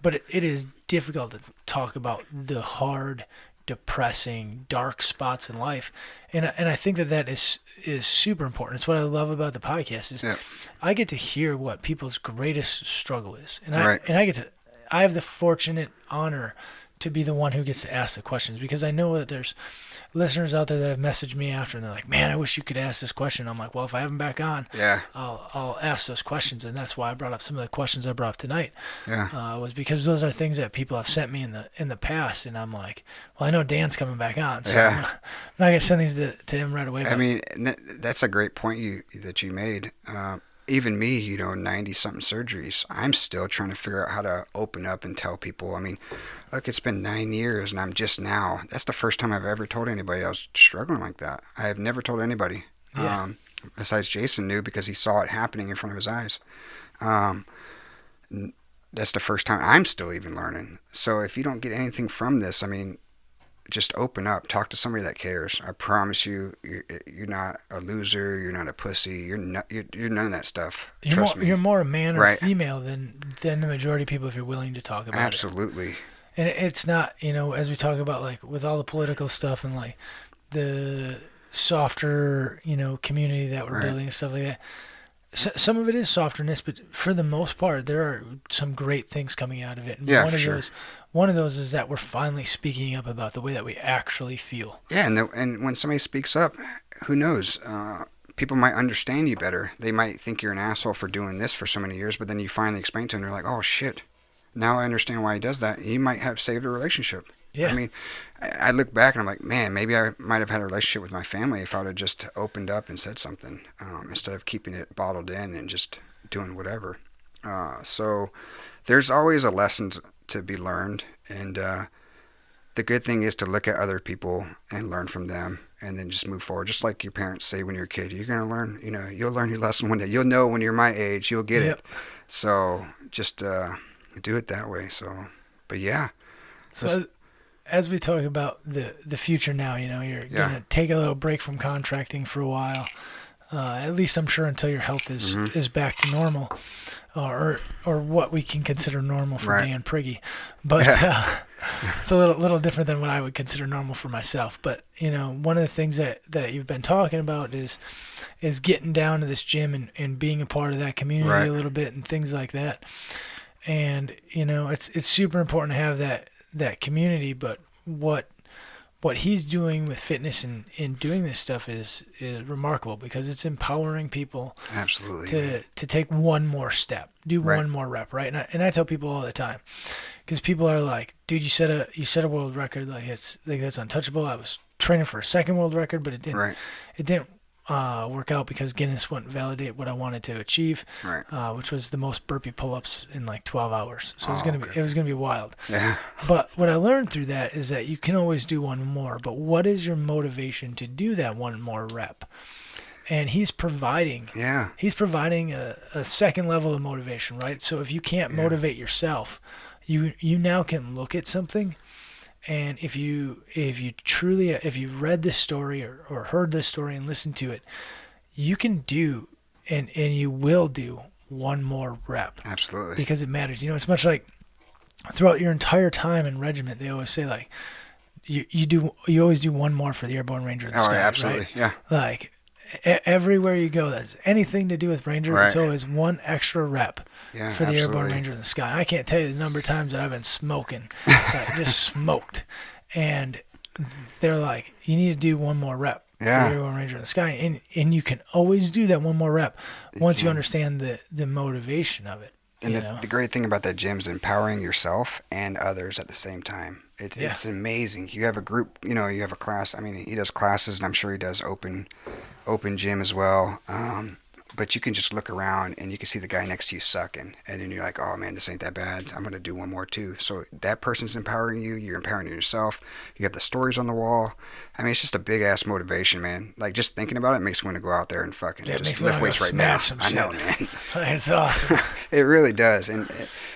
But it is difficult to talk about the hard, depressing, dark spots in life, and I think that is super important. It's what I love about the podcast is I get to hear what people's greatest struggle is, and I have the fortunate honor to be the one who gets to ask the questions, because I know that there's listeners out there that have messaged me after and they're like, man, I wish you could ask this question. I'm like, well, if I have them back on, I'll ask those questions. And that's why I brought up some of the questions I brought up tonight. Was because those are things that people have sent me in the past, and I'm like, well, I know Dan's coming back on, so I'm not gonna send these to him right away. I mean, that's a great point that you made. Even me, 90-something surgeries, I'm still trying to figure out how to open up and tell people. I mean, look, it's been 9 years, and I'm just now. That's the first time I've ever told anybody I was struggling like that. I have never told anybody. Besides Jason knew, because he saw it happening in front of his eyes. That's the first time. I'm still even learning. So if you don't get anything from this, I mean, just open up, talk to somebody that cares. I promise you, you're not a loser. You're not a pussy. You're none of that stuff. Trust me. You're more a man or female than the majority of people if you're willing to talk about it. Absolutely. And it's not, as we talk about, like, with all the political stuff and, like, the softer, community that we're building and stuff like that. Some of it is softerness, but for the most part, there are some great things coming out of it. And one of those is that we're finally speaking up about the way that we actually feel. Yeah, and when somebody speaks up, who knows? People might understand you better. They might think you're an asshole for doing this for so many years, but then you finally explain to them, they're like, oh, shit. Now I understand why he does that. He might have saved a relationship. Yeah. I mean, I look back and I'm like, man, maybe I might have had a relationship with my family if I would have just opened up and said something, instead of keeping it bottled in and just doing whatever. So there's always a lesson to be learned. And the good thing is to look at other people and learn from them, and then just move forward. Just like your parents say when you're a kid, you're going to learn, you'll learn your lesson one day. You'll know when you're my age, you'll get it. So just do it that way. So, but yeah. So as we talk about the future now, you're going to take a little break from contracting for a while. At least I'm sure until your health is back to normal, or what we can consider normal for Dan Prigge. But it's a little different than what I would consider normal for myself. But one of the things that you've been talking about is getting down to this gym and being a part of that community a little bit and things like that. And it's super important to have that community. But what he's doing with fitness and in doing this stuff is remarkable, because it's empowering people to take one more step, do one more rep, right? And I tell people all the time, because people are like, dude, you set a world record, like that's untouchable. I was training for a second world record, but it didn't work out because Guinness wouldn't validate what I wanted to achieve, which was the most burpee pull-ups in like 12 hours. So it was gonna be wild. Yeah. But what I learned through that is that you can always do one more. But what is your motivation to do that one more rep? And he's providing a second level of motivation, right? So if you can't motivate yourself, you now can look at something. And if you've read this story or heard this story and listened to it, you can do and you will do one more rep. Absolutely. Because it matters. It's much like throughout your entire time in regiment, they always say, like, you always do one more for the Airborne Ranger of the Sky. Absolutely. Right? Yeah. Like everywhere you go, that's anything to do with Ranger, it's always one extra rep for the Airborne Ranger in the Sky. I can't tell you the number of times that I've been smoking, just smoked. And they're like, you need to do one more rep for the Airborne Ranger in the Sky. And you can always do that one more rep once you understand the motivation of it. And the great thing about that gym is empowering yourself and others at the same time. It's amazing. You have a group, you have a class. I mean, he does classes, and I'm sure he does open gym as well. But you can just look around and you can see the guy next to you sucking, and then you're like, oh man, this ain't that bad. I'm gonna do one more too. So that person's empowering you. You're empowering yourself. You have the stories on the wall. I mean, it's just a big ass motivation, man. Like, just thinking about it makes me want to go out there and fucking just lift weights right now. I know, man. It's awesome. It really does. And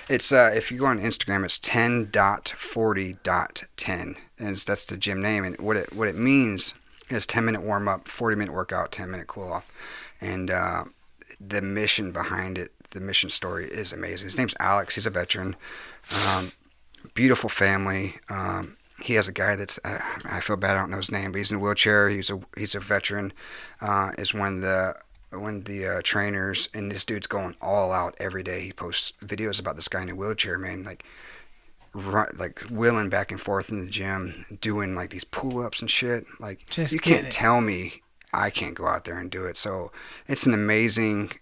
it's if you go on Instagram, it's 10.40.10, and that's the gym name. And what it means is 10-minute warm up, 40-minute workout, 10-minute cool off. And the mission behind it, the mission story is amazing. His name's Alex. He's a veteran. beautiful family. He has a guy that's I feel bad I don't know his name, but he's in a wheelchair. He's a veteran. Is one of the trainers, and this dude's going all out every day. He posts videos about this guy in a wheelchair, man, like wheeling back and forth in the gym, doing like these pull-ups and shit. Like, Just you can't tell me I can't go out there and do it. So it's an amazing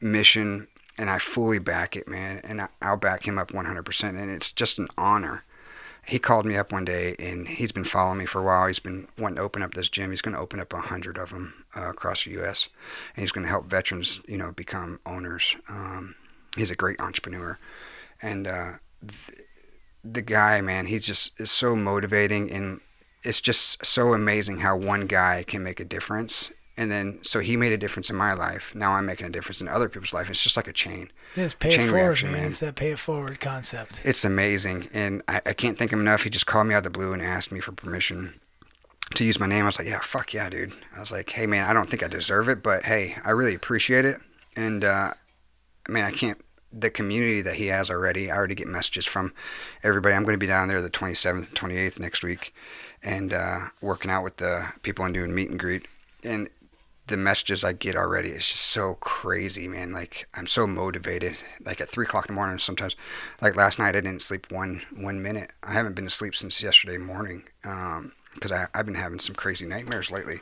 mission, and I fully back it, man. And I'll back him up 100%. And it's just an honor. He called me up one day, and he's been following me for a while. He's been wanting to open up this gym. He's going to open up 100 of them across the U.S., and he's going to help veterans, become owners. He's a great entrepreneur, and the guy, man, he's just is so motivating, and it's just so amazing how one guy can make a difference. And then, so he made a difference in my life. Now I'm making a difference in other people's life. It's just like a chain. It's pay it forward, man. It's that pay it forward concept. It's amazing. And I can't thank him enough. He just called me out of the blue and asked me for permission to use my name. I was like, yeah, fuck yeah, dude. I was like, hey, man, I don't think I deserve it, but hey, I really appreciate it. And, I can't, the community that he has already, I already get messages from everybody. I'm going to be down there the 27th and 28th next week, and working out with the people and doing meet and greet. And the messages I get already is just so crazy, man. Like, I'm so motivated. Like, at 3 o'clock in the morning sometimes. Like, last night I didn't sleep one minute. I haven't been to sleep since yesterday morning, because I've been having some crazy nightmares lately.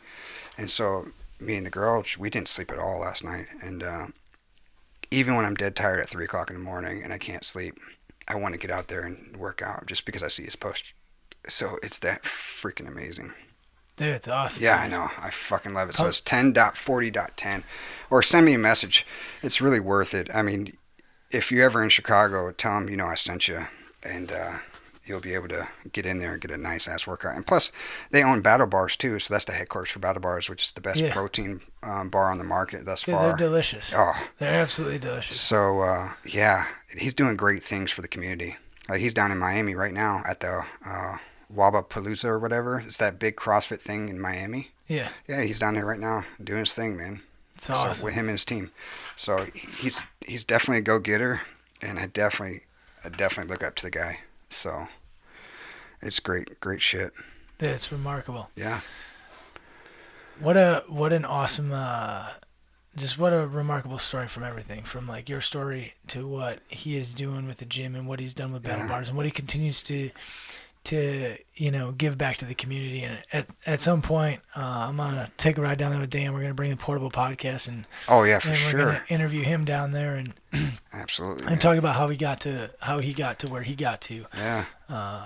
And so me and the girl, we didn't sleep at all last night. And even when I'm dead tired at 3 o'clock in the morning and I can't sleep, I want to get out there and work out just because I see his post. So it's that freaking amazing. Dude, it's awesome. Yeah, man. I know. I fucking love it. So it's 10.40.10. Or send me a message. It's really worth it. I mean, if you're ever in Chicago, tell them, I sent you. And you'll be able to get in there and get a nice-ass workout. And plus, they own Battle Bars, too. So that's the headquarters for Battle Bars, which is the best protein bar on the market thus far. They're delicious. Oh. They're absolutely delicious. So, he's doing great things for the community. Like, he's down in Miami right now at the Wabapalooza or whatever. It's that big CrossFit thing in Miami. Yeah. Yeah, he's down there right now doing his thing, man. It's awesome. So, with him and his team. So he's definitely a go-getter, and I definitely look up to the guy. So it's great shit. It's remarkable. Yeah. What an awesome just what a remarkable story from everything, from like your story to what he is doing with the gym and what he's done with Battle Bars and what he continues to give back to the community. And at some point I'm gonna take a ride down there with Dan. We're gonna bring the portable podcast and we're sure gonna interview him down there and absolutely, and talk about how he got to where he got to. Yeah.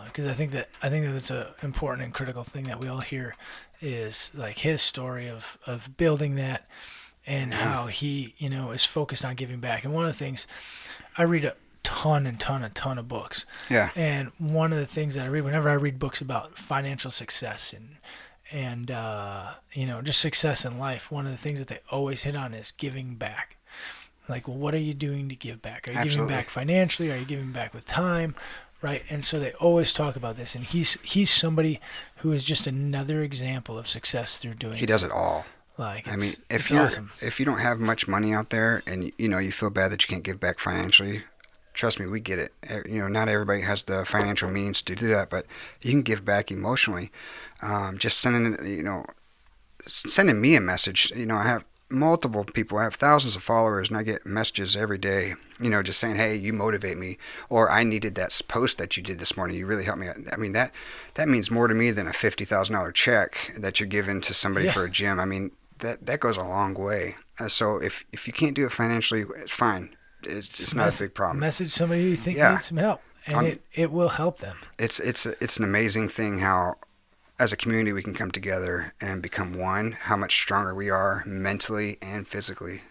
Because I think that that's a important and critical thing that we all hear, is like his story of building that and how he is focused on giving back. And one of the things, I read a ton of books. Yeah. And one of the things that I read whenever I read books about financial success and just success in life, one of the things that they always hit on is giving back. Like, well, what are you doing to give back? Are you giving back financially? Are you giving back with time? Right? And so they always talk about this. And he's somebody who is just another example of success through doing. He does it all. Like, if awesome. If you don't have much money out there and you feel bad that you can't give back financially, trust me, we get it. Not everybody has the financial means to do that, but you can give back emotionally. Just sending me a message. I have multiple people. I have thousands of followers, and I get messages every day, just saying, hey, you motivate me, or I needed that post that you did this morning. You really helped me out. I mean, that means more to me than a $50,000 check that you're giving to somebody for a gym. I mean, that goes a long way. So if you can't do it financially, it's fine. It's not a big problem. Message somebody you think needs some help, and it will help them. It's an amazing thing how, as a community, we can come together and become one. How much stronger we are mentally and physically.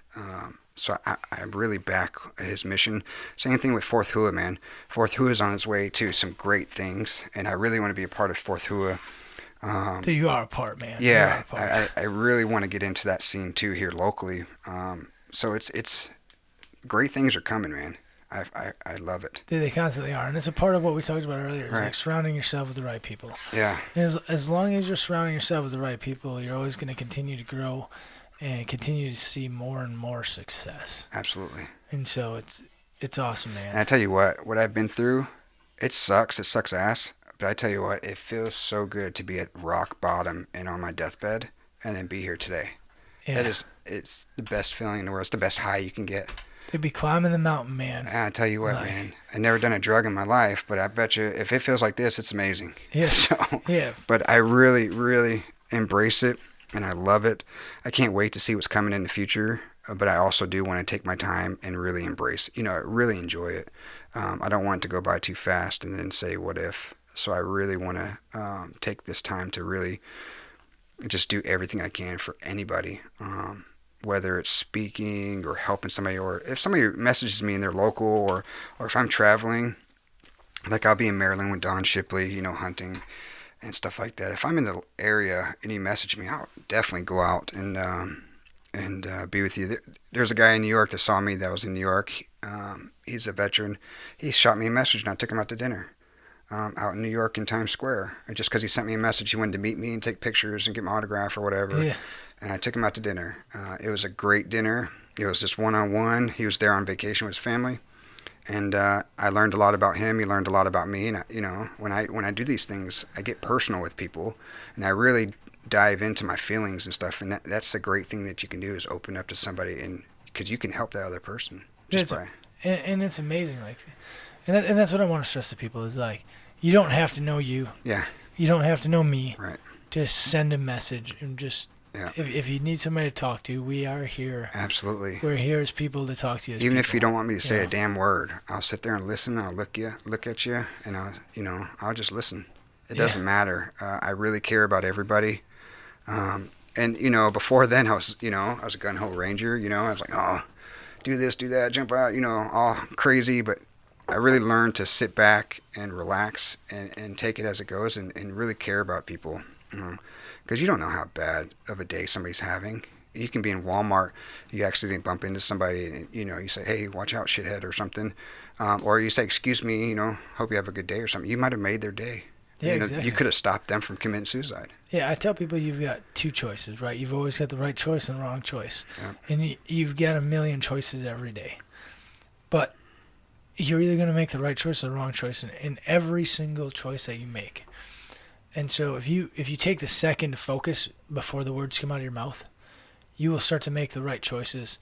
So I really back his mission. Same thing with Fourth Hua, man. Fourth Hua is on its way to some great things, and I really want to be a part of Fourth Hua. So you are a part, man. Yeah, I really want to get into that scene too here locally. So it's great things are coming, man. I love it. They constantly are, and it's a part of what we talked about earlier. Right. Like surrounding yourself with the right people. Yeah. And as long as you're surrounding yourself with the right people, you're always going to continue to grow and continue to see more and more success. Absolutely. And so it's awesome, man. And I tell you what I've been through, It sucks. It sucks ass. But I tell you what, it feels so good to be at rock bottom and on my deathbed and then be here today. Yeah. It's the best feeling in the world. It's the best high you can get. They'd be climbing the mountain, man. I tell you what, man. I've never done a drug in my life, but I bet you if it feels like this, it's amazing. Yeah. So, Yeah. But I really, really embrace it, and I love it. I can't wait to see what's coming in the future, but I also do want to take my time and really embrace it. Really enjoy it. I don't want it to go by too fast and then say, what if? So I really want to take this time to really just do everything I can for anybody. Whether it's speaking or helping somebody, or if somebody messages me and they're local, or if I'm traveling, like I'll be in Maryland with Don Shipley, hunting and stuff like that. If I'm in the area and you message me, I'll definitely go out and be with you. There's a guy in New York that saw me that was in New York. He's a veteran. He shot me a message and I took him out to dinner out in New York in Times Square. Just because he sent me a message, he wanted to meet me and take pictures and get my autograph or whatever. Yeah. And I took him out to dinner. It was a great dinner. It was just one-on-one. He was there on vacation with his family. And I learned a lot about him. He learned a lot about me. And, when I do these things, I get personal with people. And I really dive into my feelings and stuff. And that's the great thing that you can do is open up to somebody, and because you can help that other person. And it's amazing. And that's what I want to stress to people is you don't have to know you. Yeah. You don't have to know me. Right. Just send a message and just... Yeah. If you need somebody to talk to, we are here. Absolutely. We're here as people to talk to you. Even if you don't want me to say a damn word, I'll sit there and listen. I'll look at you, and I'll just listen. It doesn't matter. I really care about everybody. And before then, I was a gun ho ranger. I was like, oh, do this, do that, jump out. All crazy. But I really learned to sit back and relax and take it as it goes, and really care about people. Because you don't know how bad of a day somebody's having. You can be in Walmart, you accidentally bump into somebody, and you say, "Hey, watch out, shithead," or something, or you say, "Excuse me, hope you have a good day," or something. You might have made their day. Yeah, exactly. You could have stopped them from committing suicide. Yeah, I tell people you've got two choices, right? You've always got the right choice and the wrong choice, Yeah. and you've got a million choices every day. But you're either going to make the right choice or the wrong choice in every single choice that you make. And so if you take the second to focus before the words come out of your mouth, you will start to make the right choices.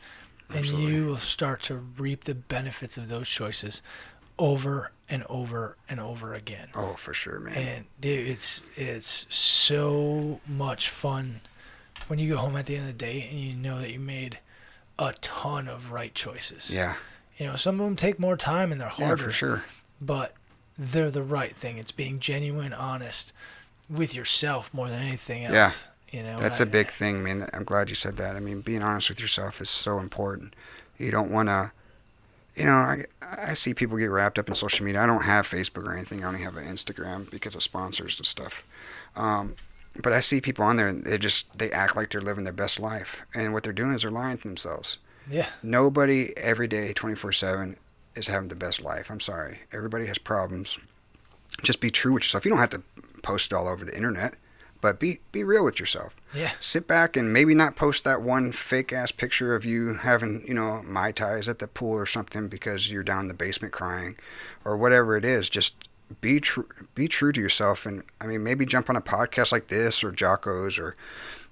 Absolutely. And you will start to reap the benefits of those choices over and over and over again. Oh, for sure, man. And dude, it's so much fun when you go home at the end of the day and you know that you made a ton of right choices. Yeah. Some of them take more time and they're harder. Yeah, for sure. But they're the right thing. It's being genuine, honest with yourself more than anything else. Yeah. That's a big thing, man. I'm glad you said that. I mean, being honest with yourself is so important. You don't want to, I see people get wrapped up in social media. I don't have Facebook or anything. I only have an Instagram because of sponsors and stuff. But I see people on there, and they act like they're living their best life. And what they're doing is they're lying to themselves. Yeah. Nobody every day, 24/7, is having the best life. I'm sorry. Everybody has problems. Just be true with yourself. You don't have to post it all over the internet, but be real with yourself. Yeah. Sit back and maybe not post that one fake ass picture of you having, Mai Tais at the pool or something because you're down in the basement crying or whatever it is. Just be true to yourself. And I mean, maybe jump on a podcast like this or Jocko's or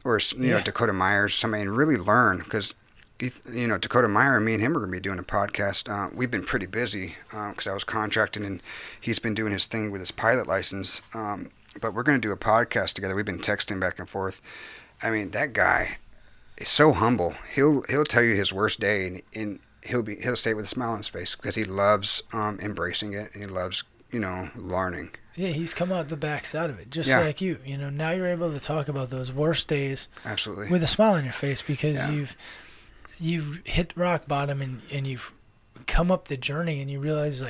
Dakota Myers, somebody, and really learn, because Dakota Meyer and me and him are going to be doing a podcast. We've been pretty busy because I was contracting, and he's been doing his thing with his pilot license. But we're going to do a podcast together. We've been texting back and forth. I mean, that guy is so humble. He'll tell you his worst day, and he'll say it with a smile on his face because he loves embracing it, and he loves learning. Yeah, he's come out the backside of it, just like you. Now you're able to talk about those worst days. Absolutely. With a smile on your face because you've hit rock bottom and you've come up the journey, and you realize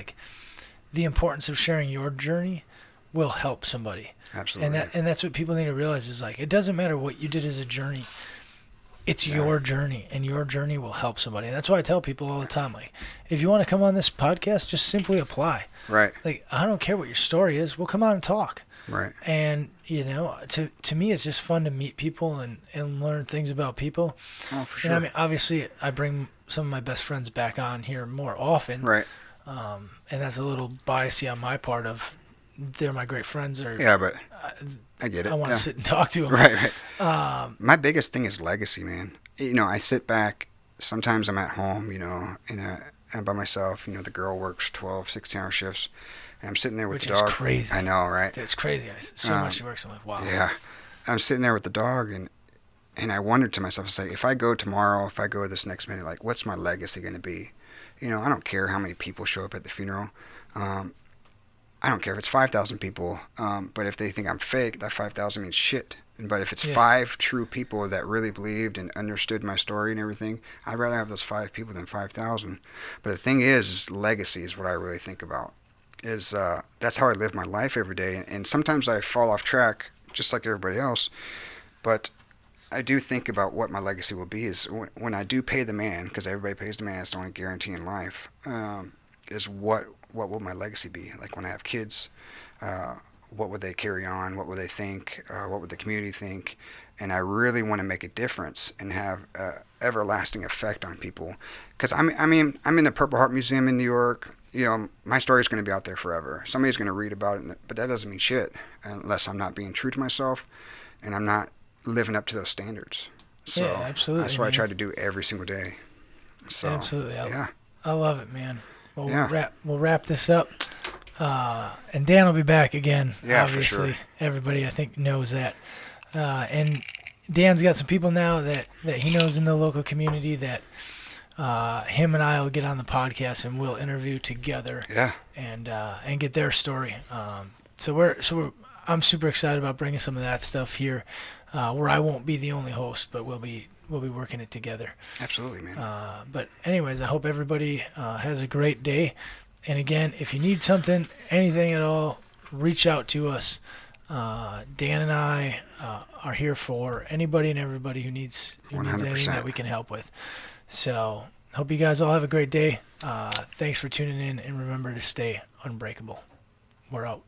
the importance of sharing your journey will help somebody. Absolutely. And that's what people need to realize is it doesn't matter what you did as a journey. It's your journey, and your journey will help somebody. And that's why I tell people all the time, if you want to come on this podcast, just simply apply. Right. I don't care what your story is. We'll come on and talk. Right. And, to me, it's just fun to meet people and learn things about people. Oh, for sure. And I mean, obviously, I bring some of my best friends back on here more often. Right. And that's a little biasy on my part of they're my great friends, or Yeah, but I get it. I want to Yeah. sit and talk to them. Right. My biggest thing is legacy, man. I sit back. Sometimes I'm at home, and by myself. The girl works 12, 16-hour shifts, and I'm sitting there with Which the dog. is crazy. I know, right? It's crazy. So much she works. I'm like, wow. Yeah. I'm sitting there with the dog, and I wondered to myself, it's like, if I go tomorrow, if I go this next minute, like, what's my legacy going to be? I don't care how many people show up at the funeral. I don't care if it's 5,000 people, but if they think I'm fake, that 5,000 means shit. But if it's 5 true people that really believed and understood my story and everything, I'd rather have those 5 people than 5,000. But the thing is legacy is what I really think about. That's how I live my life every day. And sometimes I fall off track, just like everybody else. But I do think about what my legacy will be. Is when I do pay the man, because everybody pays the man, it's the only guarantee in life. Is what will my legacy be? Like when I have kids, what would they carry on? What would they think? What would the community think? And I really want to make a difference and have an everlasting effect on people. Because I'm in the Purple Heart Museum in New York. My story is going to be out there forever. Somebody's going to read about it, but that doesn't mean shit unless I'm not being true to myself and I'm not living up to those standards. So yeah, absolutely. That's what I try to do every single day. So, absolutely. Yeah. I love it, man. Well, Yeah. we'll wrap this up. And Dan will be back again. Yeah, obviously. for sure. Everybody, I think, knows that. And Dan's got some people now that he knows in the local community that him and I will get on the podcast and we'll interview together. Yeah. And get their story. I'm super excited about bringing some of that stuff here, where I won't be the only host, but we'll be working it together. Absolutely, man. But anyways, I hope everybody has a great day. And again, if you need something, anything at all, reach out to us. Dan and I are here for anybody and everybody who needs anything that we can help with. So hope you guys all have a great day. Thanks for tuning in, and remember to stay unbreakable. We're out.